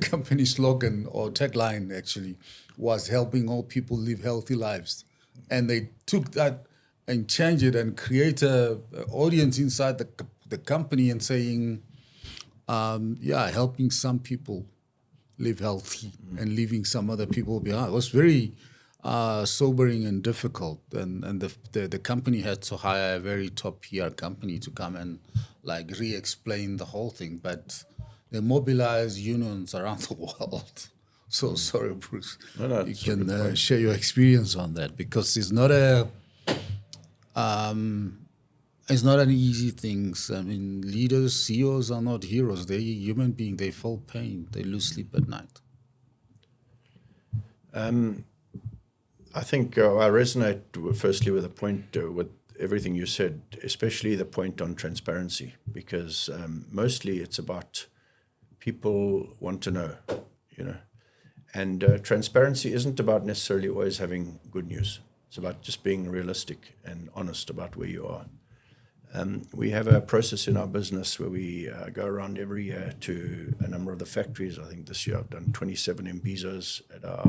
company slogan or tagline actually was helping all people live healthy lives, and they took that and change it and create a audience inside the company and saying, helping some people live healthy and leaving some other people behind. It was very sobering and difficult. And the company had to hire a very top PR company to come and re-explain the whole thing. But they mobilized unions around the world. So sorry, Bruce. No, you can share your experience on that, because it's not an easy thing. I mean, leaders, CEOs are not heroes. They're human beings. They feel pain. They lose sleep at night. I think I resonate firstly with the point, with everything you said, especially the point on transparency, because mostly it's about people want to know, and transparency isn't about necessarily always having good news. It's about just being realistic and honest about where you are. We have a process in our business where we go around every year to a number of the factories. I think this year I've done 27 Imbizos at our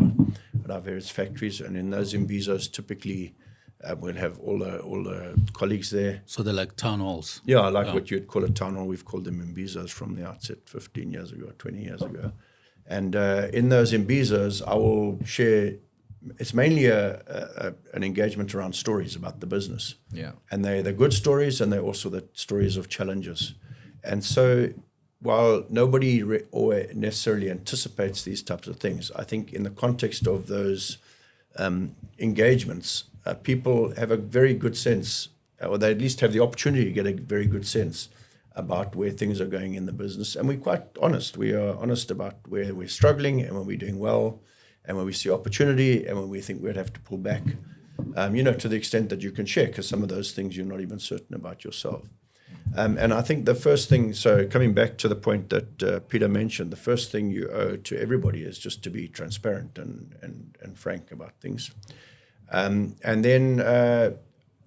various factories, and in those Imbizos, typically we'll have all the colleagues there. So they're like town halls. Yeah, what you'd call a town hall. We've called them Imbizos from the outset, 15 years ago, 20 years ago. And in those Imbizos, I will share. It's mainly an engagement around stories about the business. Yeah. And they're the good stories, and they're also the stories of challenges. And so while nobody or necessarily anticipates these types of things, I think in the context of those engagements, people have a very good sense, or they at least have the opportunity to get a very good sense about where things are going in the business. And we're quite honest. We are honest about where we're struggling and when we're doing well, and when we see opportunity, and when we think we'd have to pull back, to the extent that you can share, because some of those things you're not even certain about yourself. And I think the first thing, so coming back to the point that Peter mentioned, the first thing you owe to everybody is just to be transparent and frank about things. And then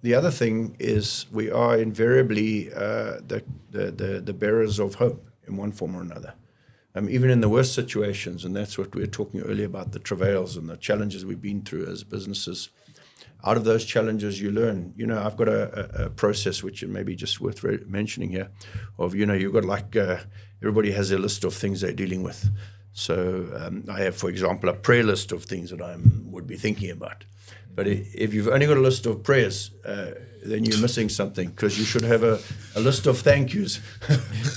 the other thing is we are invariably the bearers of hope in one form or another. Even in the worst situations, and that's what we were talking earlier about, the travails and the challenges we've been through as businesses. Out of those challenges, you learn. I've got a process which may be just worth mentioning here of, you've got everybody has a list of things they're dealing with. So I have, for example, a prayer list of things that I would be thinking about. But if you've only got a list of prayers, then you're missing something, because you should have a list of thank yous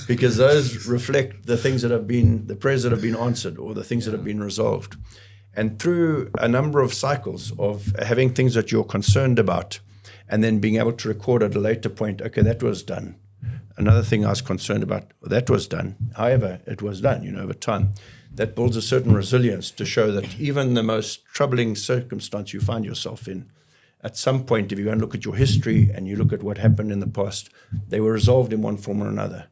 because those reflect the things that have been, the prayers that have been answered or the things that have been resolved. And through a number of cycles of having things that you're concerned about and then being able to record at a later point, okay, that was done. Another thing I was concerned about, that was done. However, it was done, over time. That builds a certain resilience to show that even the most troubling circumstance you find yourself in, at some point, if you go and look at your history and you look at what happened in the past, they were resolved in one form or another.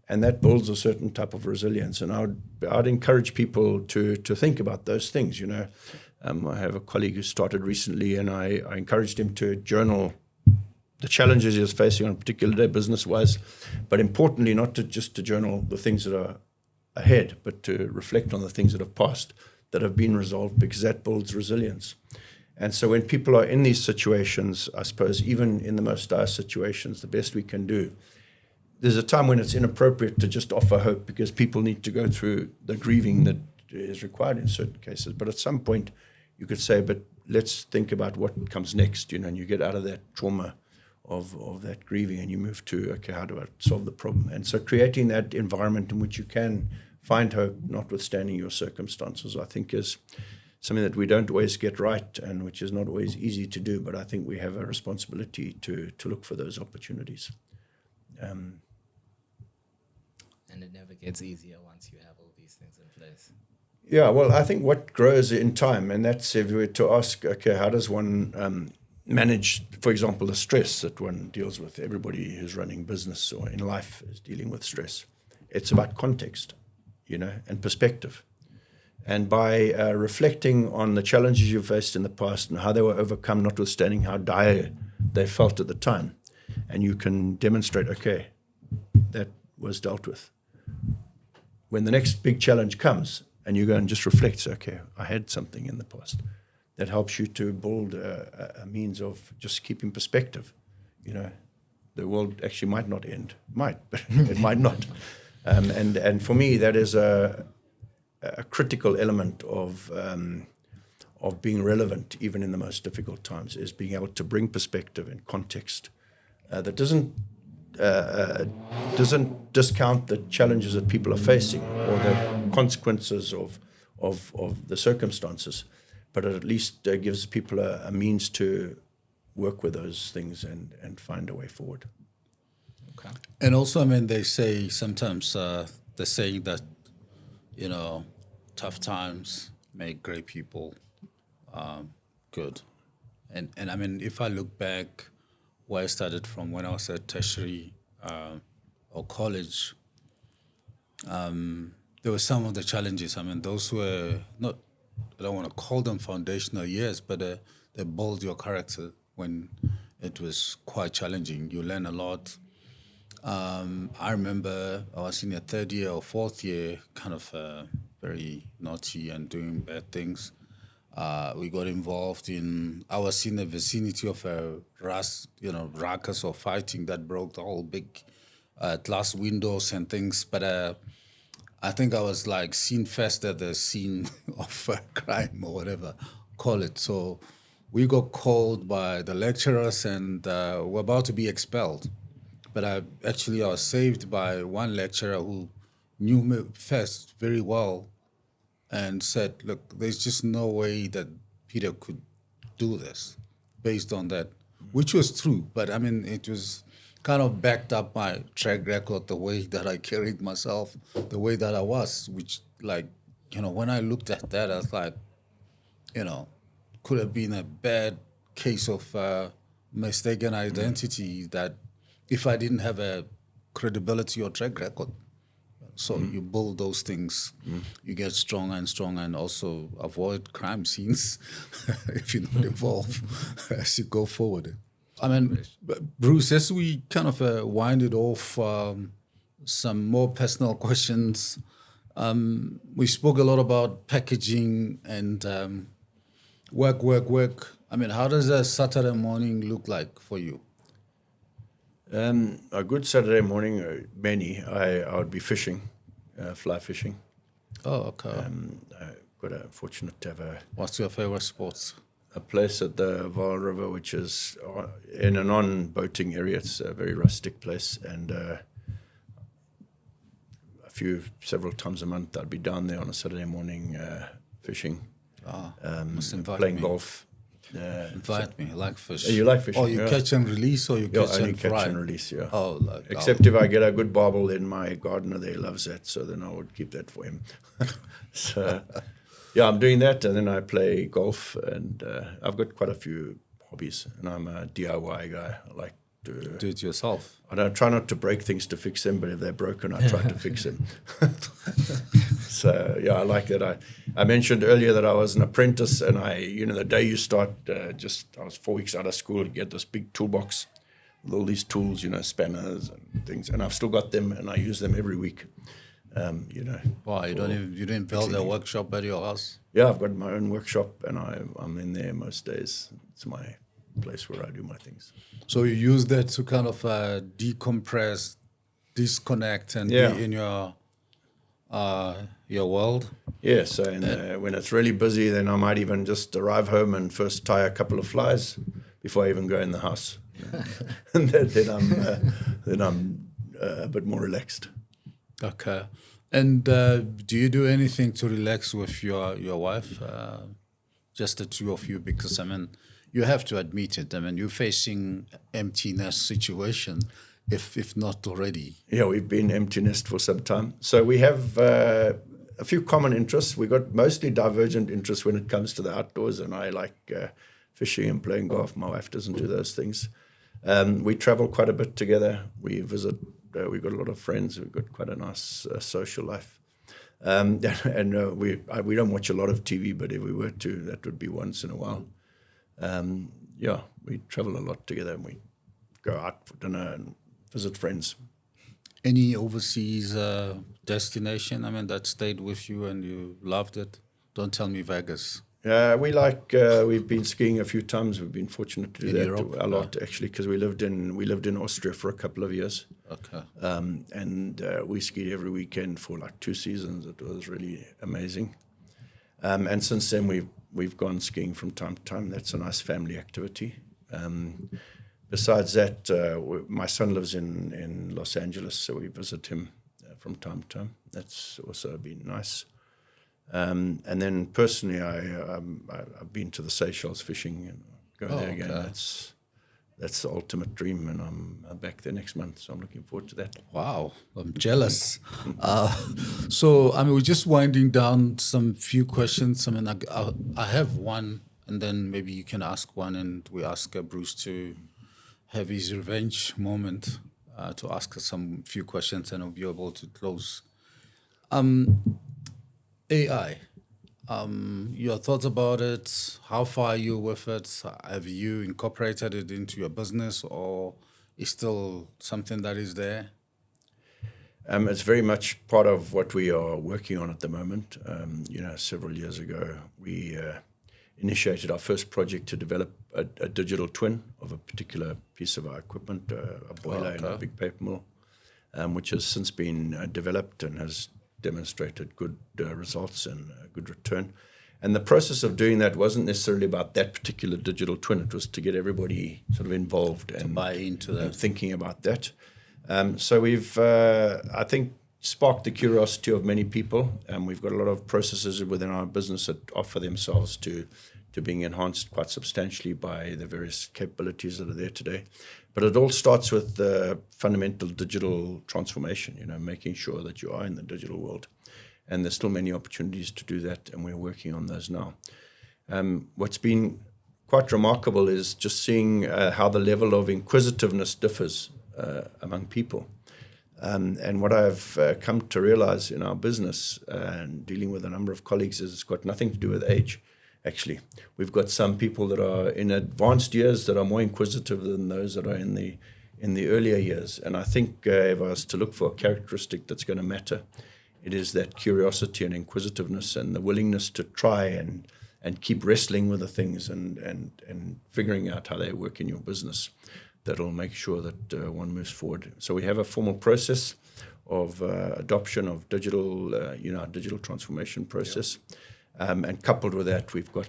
And that builds a certain type of resilience. And I'd encourage people to think about those things, I have a colleague who started recently, and I encouraged him to journal the challenges he was facing on a particular day business-wise, but importantly, not just to journal the things that are ahead, but to reflect on the things that have passed, that have been resolved, because that builds resilience. And so when people are in these situations, I suppose even in the most dire situations, the best we can do, there's a time when it's inappropriate to just offer hope, because people need to go through the grieving that is required in certain cases. But at some point you could say, but let's think about what comes next, and you get out of that trauma of that grieving and you move to, okay, how do I solve the problem? And so creating that environment in which you can find hope, notwithstanding your circumstances, I think is something that we don't always get right and which is not always easy to do, but I think we have a responsibility to look for those opportunities. And it never gets easier once you have all these things in place. Yeah, well, I think what grows in time, and that's if we were to ask, okay, how does one manage, for example, the stress that one deals with? Everybody who's running business or in life is dealing with stress. It's about context, and perspective. And by reflecting on the challenges you faced in the past and how they were overcome, notwithstanding how dire they felt at the time, and you can demonstrate, okay, that was dealt with. When the next big challenge comes and you go and just reflect, say, okay, I had something in the past, that helps you to build a means of just keeping perspective. The world actually might not end. Might, but it might not. And for me, that is a critical element of being relevant, even in the most difficult times, is being able to bring perspective and context that doesn't discount the challenges that people are facing or the consequences of the circumstances, but it at least gives people a means to work with those things and find a way forward. Okay. And also, they say sometimes the saying that, tough times make great people good. And if I look back where I started from when I was at tertiary or college, there were some of the challenges. Those were not, I don't want to call them foundational years, but they build your character when it was quite challenging. You learn a lot. I remember I was in a third year or fourth year, kind of very naughty and doing bad things. We got involved I was in the vicinity of a ruckus or fighting that broke the whole big glass windows and things. But I think I was seen first at the scene of crime or whatever, call it. So we got called by the lecturers and were about to be expelled. But I was saved by one lecturer who knew me first very well and said, look, there's just no way that Peter could do this based on that, which was true. But it was kind of backed up my track record, the way that I carried myself, the way that I was, which when I looked at that, I was like, could have been a bad case of mistaken identity that if I didn't have a credibility or track record. So you build those things, you get stronger and stronger, and also avoid crime scenes if you're not involved as you go forward. I mean, Bruce, as we kind of wind it off, some more personal questions. We spoke a lot about packaging and work. I mean, how does a Saturday morning look like for you? A good Saturday morning, I would be fishing, fly fishing. Oh, okay. Fortunate to have What's your favorite sports? a place at the Vaal River, which is in a non-boating area. It's a very rustic place, and several times a month I'd be down there on a Saturday morning fishing, Must invite playing me. golf. Invite me. I like fish. You like fishing? Oh, you catch and release, or you Yeah, catch only and catch fry? and release, yeah. Oh, Except if I get a good barbel, then my gardener there loves that, so then I would keep that for him. So, yeah, I'm doing that, and then I play golf, and I've got quite a few hobbies, and I'm a DIY guy. I like to do it yourself. I don't try not to break things to fix them, but if they're broken, I try to fix them. So yeah, I like that. I mentioned earlier that I was an apprentice, and the day you start, I was 4 weeks out of school, you get this big toolbox with all these tools, spanners and things, and I've still got them, and I use them every week. Wow, you didn't build a workshop at your house? Yeah, I've got my own workshop, and I'm in there most days. It's my place where I do my things. So you use that to kind of decompress, disconnect, and be in your world? Yeah, so when it's really busy, then I might even just arrive home and first tie a couple of flies before I even go in the house. And then I'm a bit more relaxed. Okay. And do you do anything to relax with your wife? Just the two of you, because, I mean, you have to admit it. I mean, you're facing emptiness situation, if not already. Yeah, we've been empty nest for some time. So we have a few common interests. We've got mostly divergent interests when it comes to the outdoors, and I like fishing and playing golf. My wife doesn't do those things. We travel quite a bit together. We visit. We've got a lot of friends. We've got quite a nice social life. We don't watch a lot of TV, but if we were to, that would be once in a while. Yeah, we travel a lot together, and we go out for dinner and visit friends. Any overseas destination, I mean, that stayed with you and you loved it? Don't tell me Vegas. We've been skiing a few times. We've been fortunate to do that Europe, a lot, actually, because we lived in Austria for a couple of years. Okay. And we skied every weekend for like 2 seasons. It was really amazing. And since then, we've gone skiing from time to time. That's a nice family activity. Besides that, my son lives in Los Angeles, so we visit him from time to time. That's also been nice. And then personally, I've been to the Seychelles fishing and go there again. Okay. That's the ultimate dream, and I'm back there next month, so I'm looking forward to that. Wow, I'm jealous. So, I mean, we're just winding down some few questions. I mean, I have one, and then maybe you can ask one, and we ask Bruce to have his revenge moment to ask us some few questions, and I'll be able to close. AI, your thoughts about it? How far are you with it? Have you incorporated it into your business, or is still something that is there? It's very much part of what we are working on at the moment. Several years ago, we initiated our first project to develop a digital twin of a particular piece of our equipment, a boiler in a big paper mill, which has since been developed and has demonstrated good results and good return. And the process of doing that wasn't necessarily about that particular digital twin. It was to get everybody sort of involved and buy into that, thinking about that. So we've, I think, sparked the curiosity of many people, and we've got a lot of processes within our business that offer themselves to being enhanced quite substantially by the various capabilities that are there today. But it all starts with the fundamental digital transformation, making sure that you are in the digital world. And there's still many opportunities to do that, and we're working on those now. What's been quite remarkable is just seeing how the level of inquisitiveness differs among people. And what I've come to realize in our business and dealing with a number of colleagues is it's got nothing to do with age, actually. We've got some people that are in advanced years that are more inquisitive than those that are in the earlier years. And I think if I was to look for a characteristic that's going to matter, it is that curiosity and inquisitiveness and the willingness to try and keep wrestling with the things and figuring out how they work in your business. That'll make sure that one moves forward. So we have a formal process of adoption of digital transformation process. And coupled with that, we've got,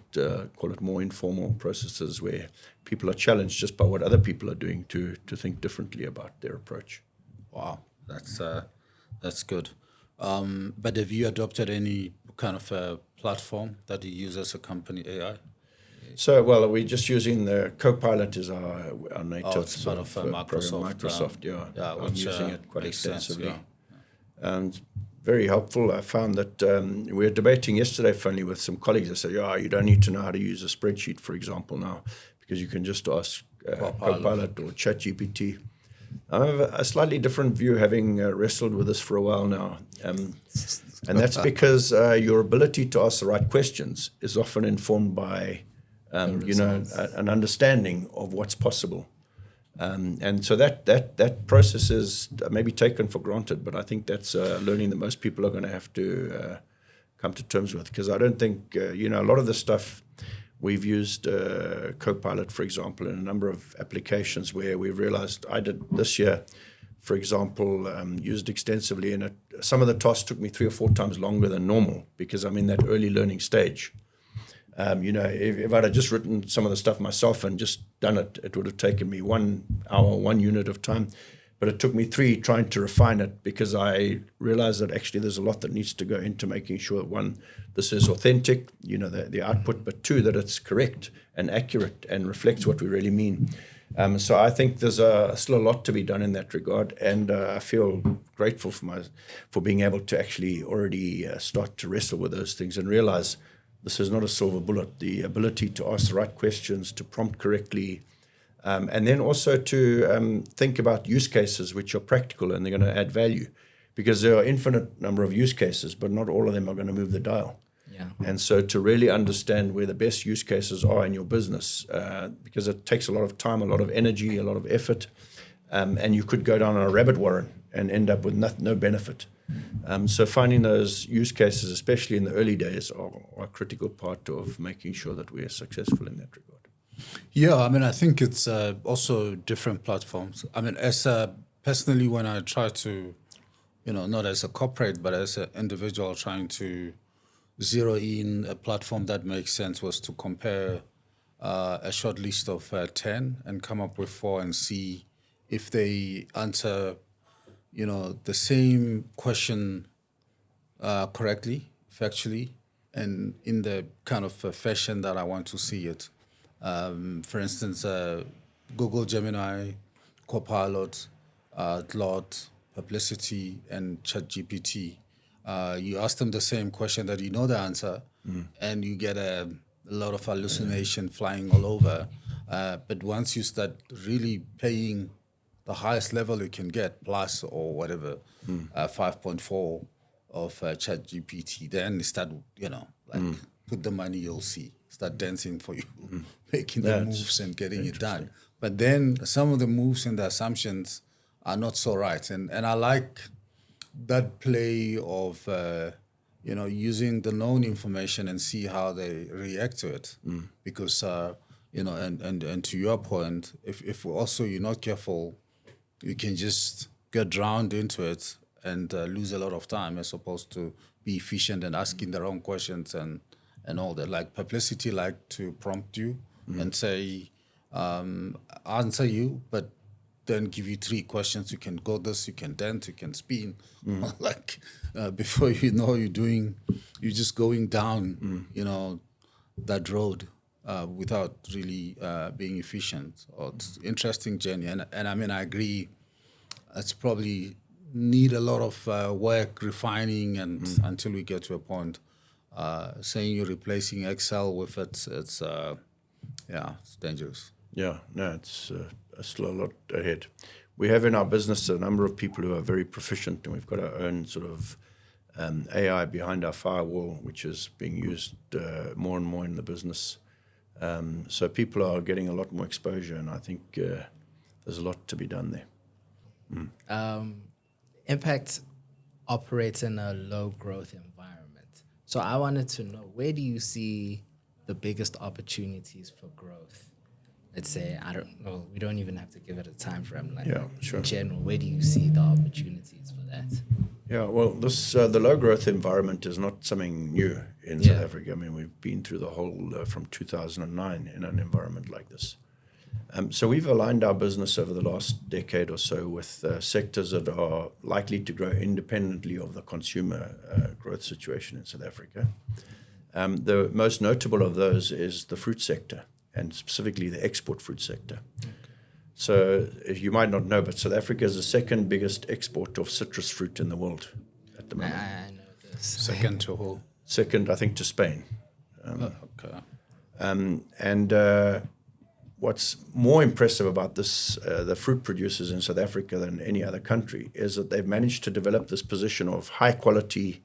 call it more informal processes where people are challenged just by what other people are doing to think differently about their approach. Wow, that's good. But have you adopted any kind of a platform that you use as a company, AI? So, well, we're just using the Copilot as our native it's part of Microsoft. Microsoft, I'm using it quite extensively. Sense, And very helpful. I found that we were debating yesterday, funny, with some colleagues. I said, you don't need to know how to use a spreadsheet, for example, now, because you can just ask Copilot or ChatGPT. I have a slightly different view, having wrestled with this for a while now. And that's because your ability to ask the right questions is often informed by an understanding of what's possible. And so that process is maybe taken for granted, but I think that's learning that most people are going to have to come to terms with, because I don't think, a lot of the stuff we've used Copilot, for example, in a number of applications where we've realized, I did this year, for example, used extensively, and some of the tasks took me 3 or 4 times longer than normal because I'm in that early learning stage. If I'd have just written some of the stuff myself and just done it, it would have taken me 1 hour, 1 unit of time. But it took me 3 trying to refine it, because I realized that actually there's a lot that needs to go into making sure that, 1, this is authentic, the output, but 2, that it's correct and accurate and reflects what we really mean. So I think there's still a lot to be done in that regard, and I feel grateful for being able to actually already start to wrestle with those things and realize this is not a silver bullet. The ability to ask the right questions, to prompt correctly, and then also to think about use cases which are practical and they're going to add value, because there are infinite number of use cases, but not all of them are going to move the dial. Yeah. And so to really understand where the best use cases are in your business, because it takes a lot of time, a lot of energy, a lot of effort, and you could go down a rabbit warren and end up with no benefit. So finding those use cases, especially in the early days, are a critical part of making sure that we are successful in that regard. Yeah, I think it's also different platforms. As personally, when I try to, not as a corporate, but as an individual trying to zero in a platform that makes sense, was to compare a short list of 10 and come up with 4 and see if they answer the same question correctly, factually, and in the kind of fashion that I want to see it. For instance, Google Gemini, Copilot, Claude, Perplexity, and ChatGPT. You ask them the same question that you know the answer, and you get a lot of hallucination flying all over. But once you start really paying the highest level you can get, plus or whatever, 5.4 of ChatGPT, then you start, put the money, you'll see. Start dancing for you, making the moves and getting it done. But then some of the moves and the assumptions are not so right. And I like that play of, using the known information and see how they react to it. Because, and to your point, if also you're not careful, you can just get drowned into it and lose a lot of time, as opposed to be efficient and asking the wrong questions and all that. Like Perplexity like to prompt you and say, answer you, but then give you 3 questions. You can go this, you can dance, you can spin. Before you know you're just going down, that road without really being efficient. It's interesting journey. And I agree, it's probably need a lot of work, refining, and until we get to a point. Saying you're replacing Excel with it, it's dangerous. Yeah, no, it's still a lot ahead. we have in our business a number of people who are very proficient, and we've got our own sort of AI behind our firewall, which is being used more and more in the business. So people are getting a lot more exposure, and I think there's a lot to be done there. Impact operates in a low growth environment. So I wanted to know, where do you see the biggest opportunities for growth? Let's say, I don't know, we don't even have to give it a time frame. Like, in general, where do you see the opportunities for that? Yeah, well, this the low growth environment is not something new in South Africa. I mean, we've been through the whole from 2009 in an environment like this. So we've aligned our business over the last decade or so with sectors that are likely to grow independently of the consumer growth situation in South Africa. The most notable of those is the fruit sector, and specifically the export fruit sector. Okay. So you might not know, but South Africa is the second biggest exporter of citrus fruit in the world at the moment. I know this. Second to who? Second, I think, to Spain. Okay. And what's more impressive about this, the fruit producers in South Africa than any other country, is that they've managed to develop this position of high quality,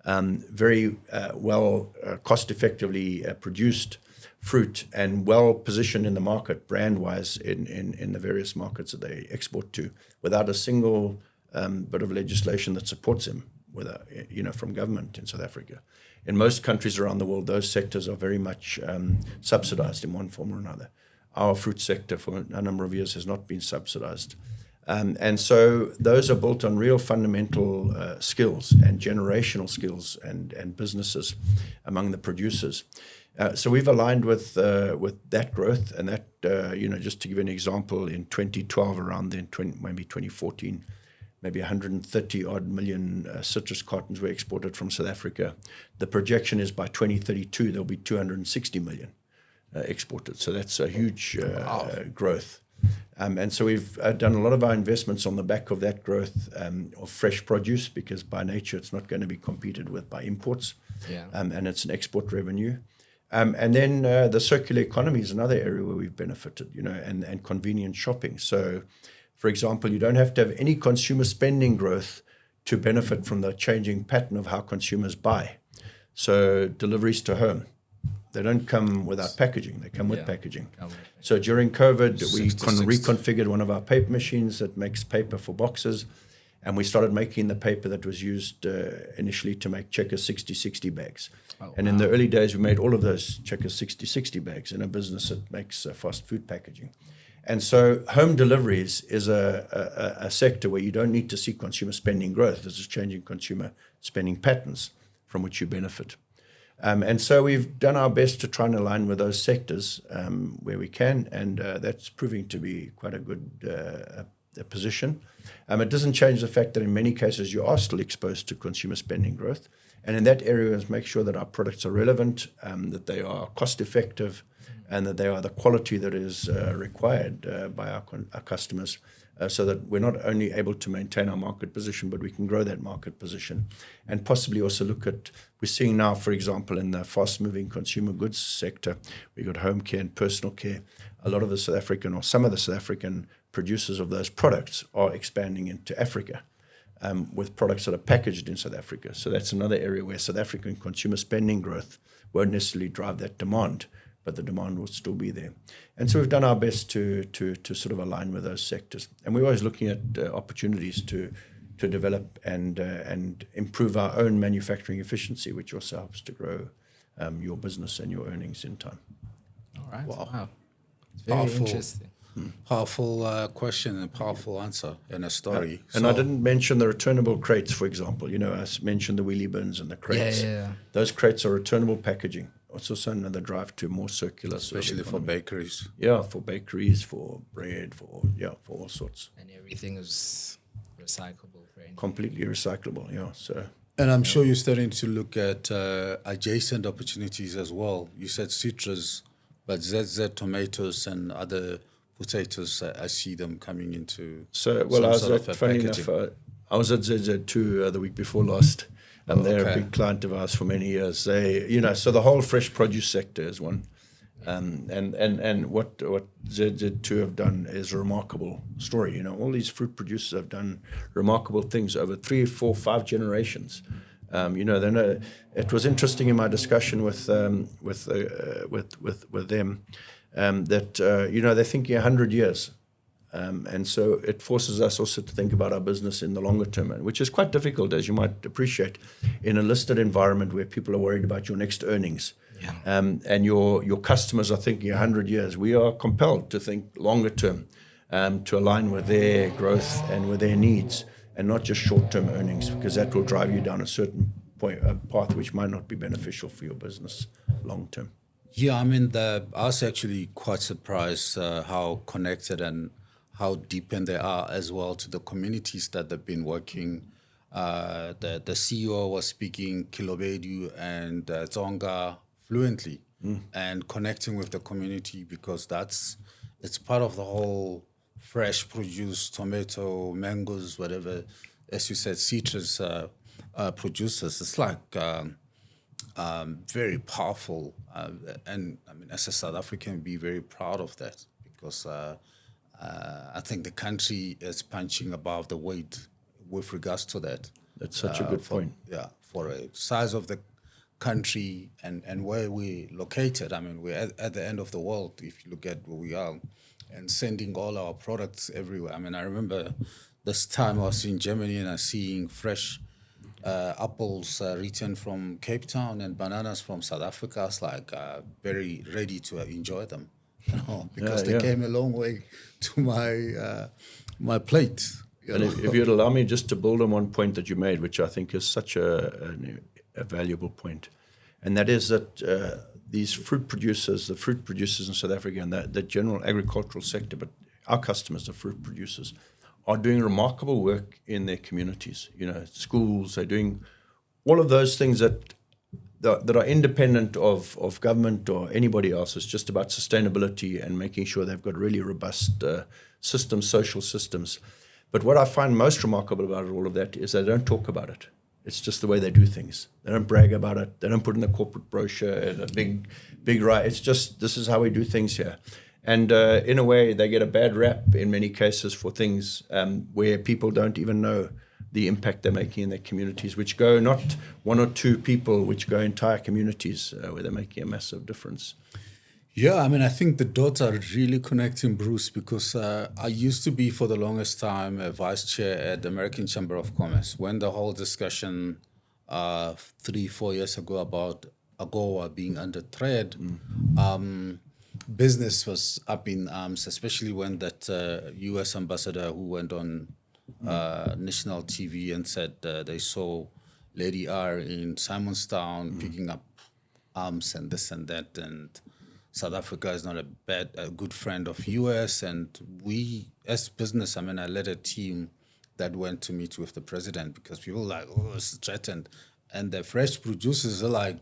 very well cost-effectively produced fruit and well positioned in the market brand-wise in the various markets that they export to, without a single bit of legislation that supports them, from government in South Africa. In most countries around the world, those sectors are very much subsidized in one form or another. Our fruit sector for a number of years has not been subsidized. And so those are built on real fundamental skills and generational skills and businesses among the producers. So we've aligned with that growth, and that, just to give you an example, in 2012, around then, maybe 2014, maybe 130 odd million citrus cartons were exported from South Africa. The projection is by 2032, there'll be 260 million exported. So that's a huge growth. And so we've done a lot of our investments on the back of that growth of fresh produce, because by nature it's not going to be competed with by imports, and it's an export revenue. And then the circular economy is another area where we've benefited, and convenient shopping. So, for example, you don't have to have any consumer spending growth to benefit from the changing pattern of how consumers buy. So deliveries to home, they don't come without packaging, they come with packaging. So during COVID, we reconfigured one of our paper machines that makes paper for boxes, and we started making the paper that was used initially to make Checkers 60/60 bags. In the early days, we made all of those Checkers 60/60 bags in a business that makes fast food packaging. And so home deliveries is a sector where you don't need to see consumer spending growth. This is changing consumer spending patterns from which you benefit. And so we've done our best to try and align with those sectors where we can, and that's proving to be quite a good position. It doesn't change the fact that in many cases you are still exposed to consumer spending growth. And in that area, is make sure that our products are relevant, that they are cost effective, and that they are the quality that is required by our customers, so that we're not only able to maintain our market position, but we can grow that market position. And possibly also look at, we're seeing now, for example, in the fast-moving consumer goods sector, we've got home care and personal care. A lot of the South African, or some of the South African producers of those products are expanding into Africa with products that are packaged in South Africa. So that's another area where South African consumer spending growth won't necessarily drive that demand, but the demand will still be there. And so we've done our best to sort of align with those sectors. And we're always looking at opportunities to develop and improve our own manufacturing efficiency, which also helps to grow your business and your earnings in time. All right. Wow. It's very interesting. Powerful question and powerful answer in a story. And I didn't mention the returnable crates, for example. I mentioned the wheelie bins and the crates. Yeah. Those crates are returnable packaging. It's also another drive to more circular. Especially for bakeries. Yeah, for bakeries, for bread, for all sorts. And everything is recyclable. Completely recyclable, yeah. So. And I'm sure you're starting to look at adjacent opportunities as well. You said citrus, but ZZ tomatoes and other potatoes, I see them coming into. So, well, I was at ZZ2 the week before last. They're a big client of ours for many years. They, so the whole fresh produce sector is one. And what ZZ2 have done is a remarkable story. You know, all these fruit producers have done remarkable things over 3, 4, 5 generations. You know, then it was interesting in my discussion with them that you know, they're thinking 100 years. And so it forces us also to think about our business in the longer term, which is quite difficult, as you might appreciate, in a listed environment where people are worried about your next earnings. Yeah. And your customers are thinking 100 years. We are compelled to think longer term, to align with their growth and with their needs, and not just short-term earnings, because that will drive you down a certain point, a path which might not be beneficial for your business long term. Yeah, I mean, I was actually quite surprised how connected and how deep they are as well to the communities that they've been working. The CEO was speaking Kilobedu and Tsonga fluently and connecting with the community, because it's part of the whole fresh produce, tomato, mangoes, whatever, as you said, citrus producers. It's like very powerful. And I mean, as a South African, be very proud of that, because I think the country is punching above the weight with regards to that. That's such a good point. Yeah, for a size of the country and where we're located. I mean, we're at the end of the world, if you look at where we are, and sending all our products everywhere. I mean, I remember this time I was in Germany and I was seeing fresh apples returned from Cape Town and bananas from South Africa. I was like very ready to enjoy them, you know, because they came a long way to my plate. And if you'd allow me just to build on one point that you made, which I think is such a valuable point, and that is that these fruit producers, the fruit producers in South Africa and the general agricultural sector, but our customers, the fruit producers, are doing remarkable work in their communities. You know, schools, they're doing all of those things that are independent of government or anybody else. It's just about sustainability and making sure they've got really robust systems, social systems. But what I find most remarkable about all of that is they don't talk about it. It's just the way they do things. They don't brag about it. They don't put in a corporate brochure and a big right. It's just, this is how we do things here. And in a way, they get a bad rap in many cases for things where people don't even know the impact they're making in their communities, which go not one or two people, which go entire communities where they're making a massive difference. Yeah, I mean, I think the dots are really connecting, Bruce, because I used to be for the longest time a vice chair at the American Chamber of Commerce when the whole discussion 3-4 years ago about AGOA being under threat. Business was up in arms, especially when that U.S. ambassador who went on national TV and said they saw Lady R in Simonstown picking up arms and this and that, and South Africa is not a good friend of U.S. And we, as business, I mean, I led a team that went to meet with the president because people were like, oh, it's threatened. And the fresh producers are like,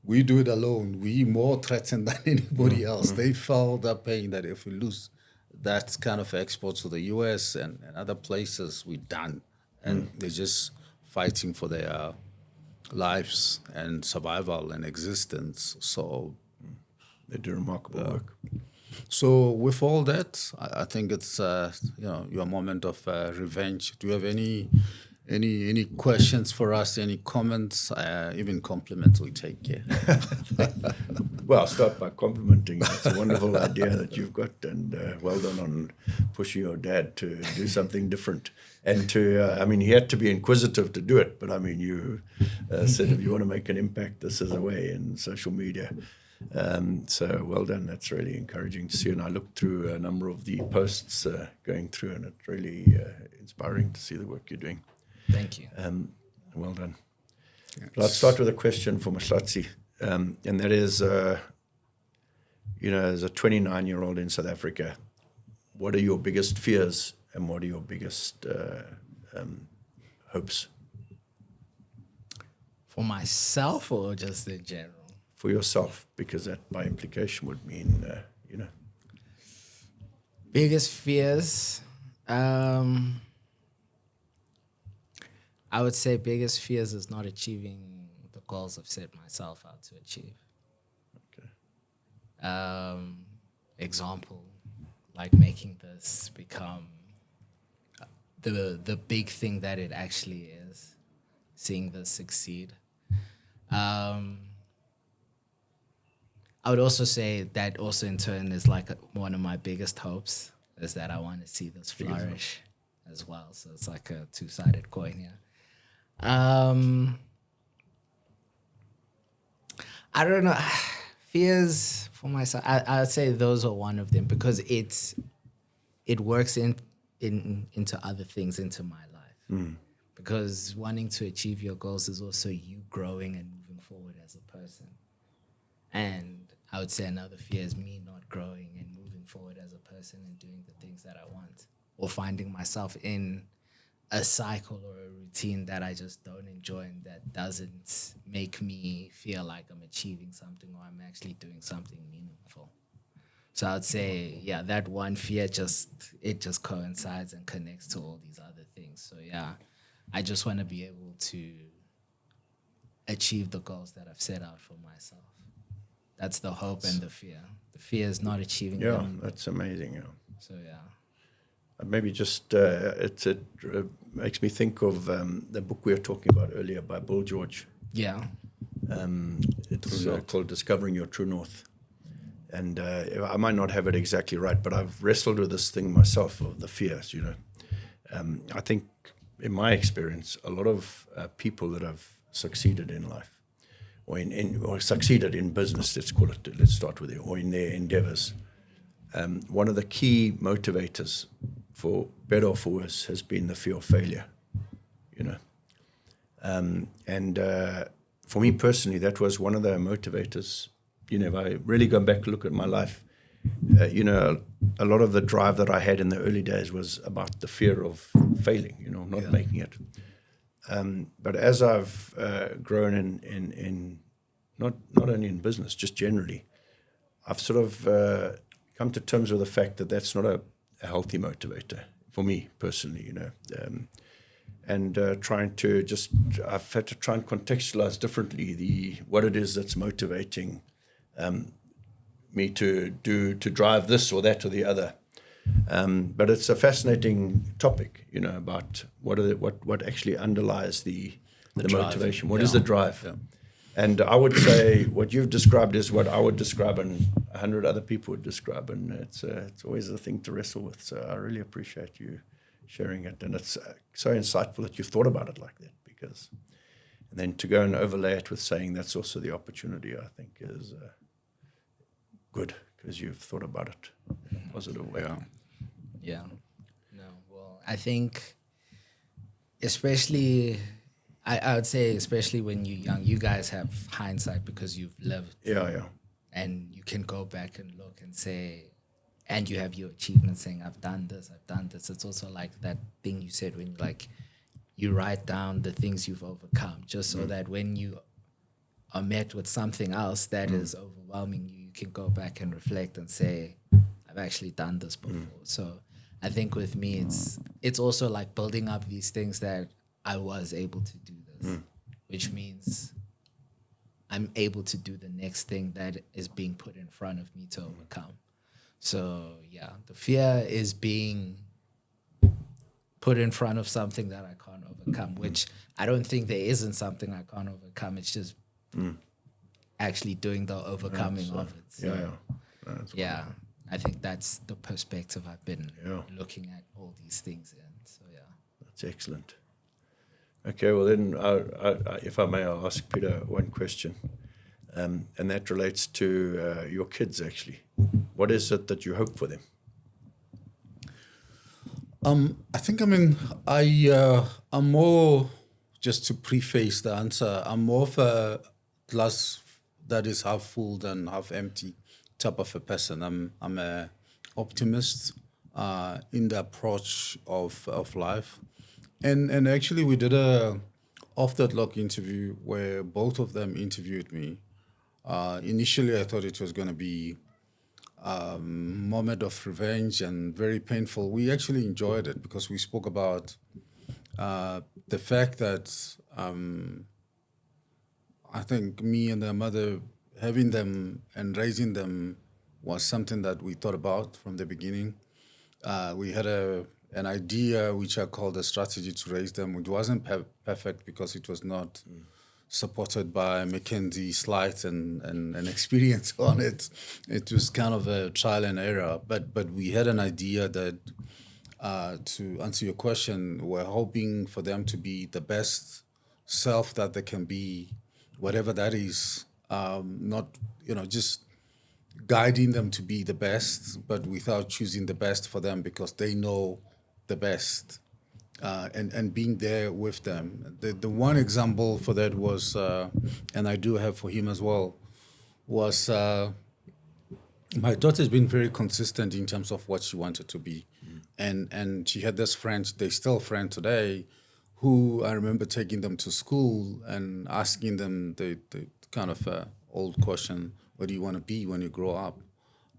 we do it alone. We more threatened than anybody else. They felt that pain that if we lose that kind of export to the U.S. and other places, we're done. And they're just fighting for their lives and survival and existence. So they do remarkable work. So with all that, I think it's your moment of revenge. Do you have any questions for us? Any comments? Even compliments we take. Yeah. Well, I'll start by complimenting you. It's a wonderful idea that you've got, and well done on pushing your dad to do something different. And I mean, he had to be inquisitive to do it, but I mean, you said if you want to make an impact, this is a way in social media. So well done. That's really encouraging to see. And I looked through a number of the posts going through, and it's really inspiring to see the work you're doing. Thank you. Well done. Well, I'll start with a question for Mahlatsi, and that is, as a 29-year-old in South Africa, what are your biggest fears and what are your biggest hopes? For myself or just in general? For yourself, because that by implication would mean, Biggest fears? I would say biggest fears is not achieving the goals I've set myself out to achieve. Okay. example, like making this become the big thing that it actually is, seeing this succeed. I would also say that also in turn is like one of my biggest hopes is that I want to see this flourish as well. So it's like a two-sided coin here. I don't know. Fears for myself, I'd say those are one of them because it works into other things into my life. Because wanting to achieve your goals is also you growing and moving forward as a person. And I would say another fear is me not growing and moving forward as a person and doing the things that I want, or finding myself in a cycle or a routine that I just don't enjoy and that doesn't make me feel like I'm achieving something or I'm actually doing something meaningful. So I'd say, yeah, that one fear just coincides and connects to all these other things. So yeah, I just want to be able to achieve the goals that I've set out for myself. That's the hope and the fear. The fear is not achieving them. Yeah, that's amazing. Yeah. So yeah. Maybe just it makes me think of the book we were talking about earlier by Bill George. Yeah. It's called Discovering Your True North. And I might not have it exactly right, but I've wrestled with this thing myself of the fears, you know. I think in my experience, a lot of people that have succeeded in life or succeeded in business, let's start with it, or in their endeavors, one of the key motivators for better or for worse has been the fear of failure, you know. And for me personally, that was one of the motivators. You know, if I really go back and look at my life, you know, a lot of the drive that I had in the early days was about the fear of failing, you know, not making it. But as I've grown in not only in business, just generally, I've sort of come to terms with the fact that that's not a healthy motivator for me personally, you know. And I've had to try and contextualize differently what it is that's motivating me to drive this or that or the other. But it's a fascinating topic, you know, about what actually underlies the motivation. What is the drive? Yeah. And I would say what you've described is what I would describe and 100 other people would describe, and it's always a thing to wrestle with. So I really appreciate you sharing it, and it's so insightful that you've thought about it like that. And then to go and overlay it with saying that's also the opportunity, I think is good because you've thought about it in a positive way. Yeah. No. Well, I think especially. I would say, especially when you're young, you guys have hindsight because you've lived. Yeah. And you can go back and look and say, and you have your achievements saying, I've done this. It's also like that thing you said when you write down the things you've overcome, just so that when you are met with something else that is overwhelming you, you can go back and reflect and say, I've actually done this before. So I think with me, it's also like building up these things that I was able to do this, which means I'm able to do the next thing that is being put in front of me to overcome. So yeah, the fear is being put in front of something that I can't overcome, which I don't think there isn't something I can't overcome. It's just actually doing the overcoming of it. So, yeah, I think that's the perspective I've been looking at all these things in. So yeah. That's excellent. Okay, well then, if I may, I'll ask Peter one question, and that relates to your kids, actually. What is it that you hope for them? I think, I'm more, just to preface the answer, I'm more of a glass that is half full than half empty type of a person. I'm a optimist in the approach of life. And actually, we did a Off the Clock interview where both of them interviewed me. Initially, I thought it was going to be a moment of revenge and very painful. We actually enjoyed it because we spoke about the fact that I think me and their mother, having them and raising them was something that we thought about from the beginning. We had an idea which I called a strategy to raise them, which wasn't perfect because it was not supported by Mackenzie slides and experience on it. It was kind of a trial and error, but we had an idea that, to answer your question, we're hoping for them to be the best self that they can be, whatever that is, not, just guiding them to be the best, but without choosing the best for them because they know the best. And being there with them. The one example for that was, and I do have for him as well, was my daughter's been very consistent in terms of what she wanted to be. And she had this friend, they're still friends today, who I remember taking them to school and asking them the kind of old question, what do you want to be when you grow up?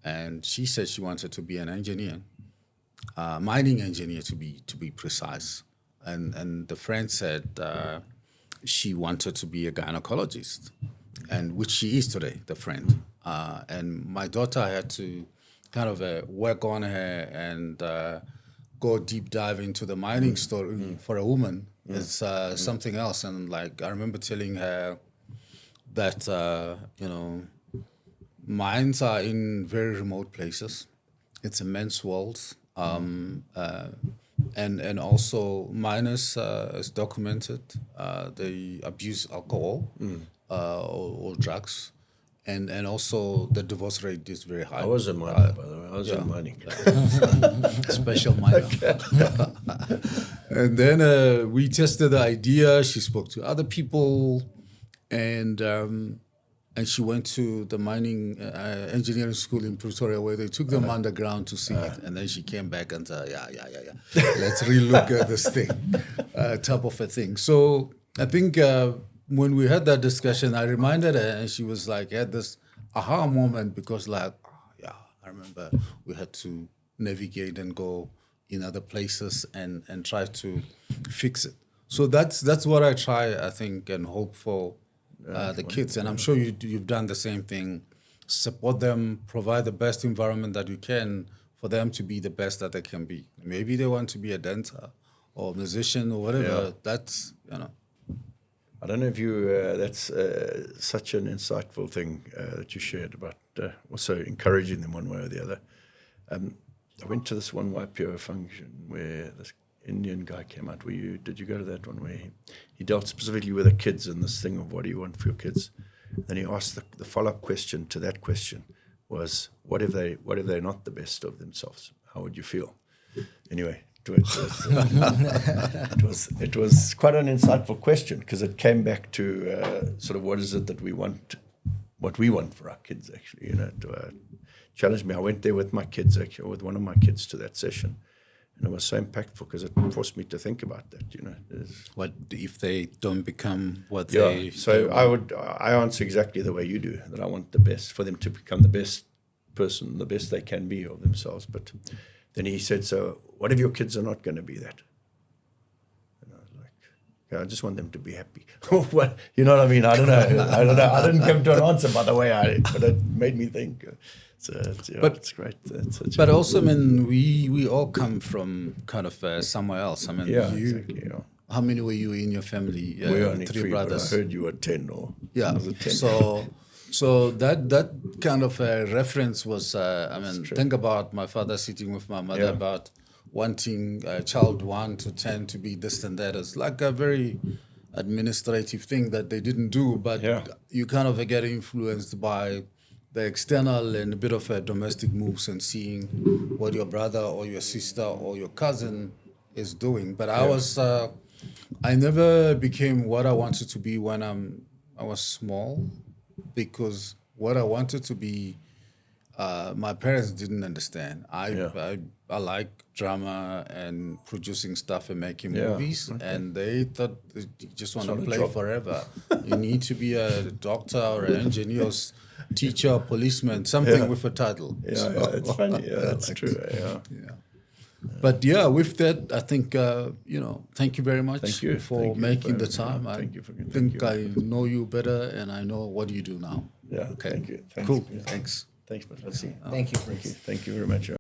And she said she wanted to be an engineer. Mining engineer to be precise, and the friend said she wanted to be a gynecologist, and which she is today, the friend. And my daughter had to kind of work on her and go deep dive into the mining story for a woman. It's something else, and like I remember telling her that mines are in very remote places. It's a man's world. And also miners, as documented, they abuse alcohol or drugs, and also the divorce rate is very high. I was a miner, by the way. I was in mining. Special miner. And then we tested the idea. She spoke to other people, and she went to the mining engineering school in Pretoria where they took them underground to see it. And then she came back and said, yeah. Let's relook at this thing, type of a thing. So I think when we had that discussion, I reminded her and she was like, had this aha moment because I remember we had to navigate and go in other places and try to fix it. So that's what I try, I think, and hope for the kids, and I'm sure you've done the same thing. Support them, provide the best environment that you can for them to be the best that they can be. Maybe they want to be a dancer or a musician or whatever. Yeah. That's, I don't know if you, that's such an insightful thing that you shared about also encouraging them one way or the other. I went to this one YPO function where this Indian guy came out. Did you go to that one where he dealt specifically with the kids and this thing of what do you want for your kids? Then he asked the follow-up question to that question was, what if they're not the best of themselves? How would you feel? Anyway, it was quite an insightful question because it came back to sort of what is it that we want, what we want for our kids actually, to challenge me. I went there with my kids actually, or with one of my kids to that session. And it was so impactful because it forced me to think about that, What if they don't become what they... So I answer exactly the way you do, that I want the best, for them to become the best person, the best they can be of themselves. But then he said, so what if your kids are not going to be that? And I was like, I just want them to be happy. What? You know what I mean? I don't know. I didn't come to an answer, by the way, but it made me think. But it's great. But also, I mean, we all come from kind of somewhere else. I mean, exactly. Yeah. How many were you in your family? We were only 3 brothers. But I heard you were 10 or... Yeah. Was it 10? So that kind of reference was, think about my father sitting with my mother about wanting child 1 to 10 to be this and that. It's like a very administrative thing that they didn't do, but you kind of get influenced by the external and a bit of domestic moves and seeing what your brother or your sister or your cousin is doing. But I never became what I wanted to be when I was small, because what I wanted to be, my parents didn't understand. I like drama and producing stuff and making movies, and they thought you just want to play forever. You need to be a doctor or an engineer, teacher, policeman, something with a title. It's funny. Yeah, that's true. Yeah. But with that, I think thank you very much for making the time. I think I know you better, and I know what you do now. Yeah. Okay. Thank you. Thanks. Cool. Thanks. Thanks, Patricia. Thank you, Thank you. Bruce. Thank you very much.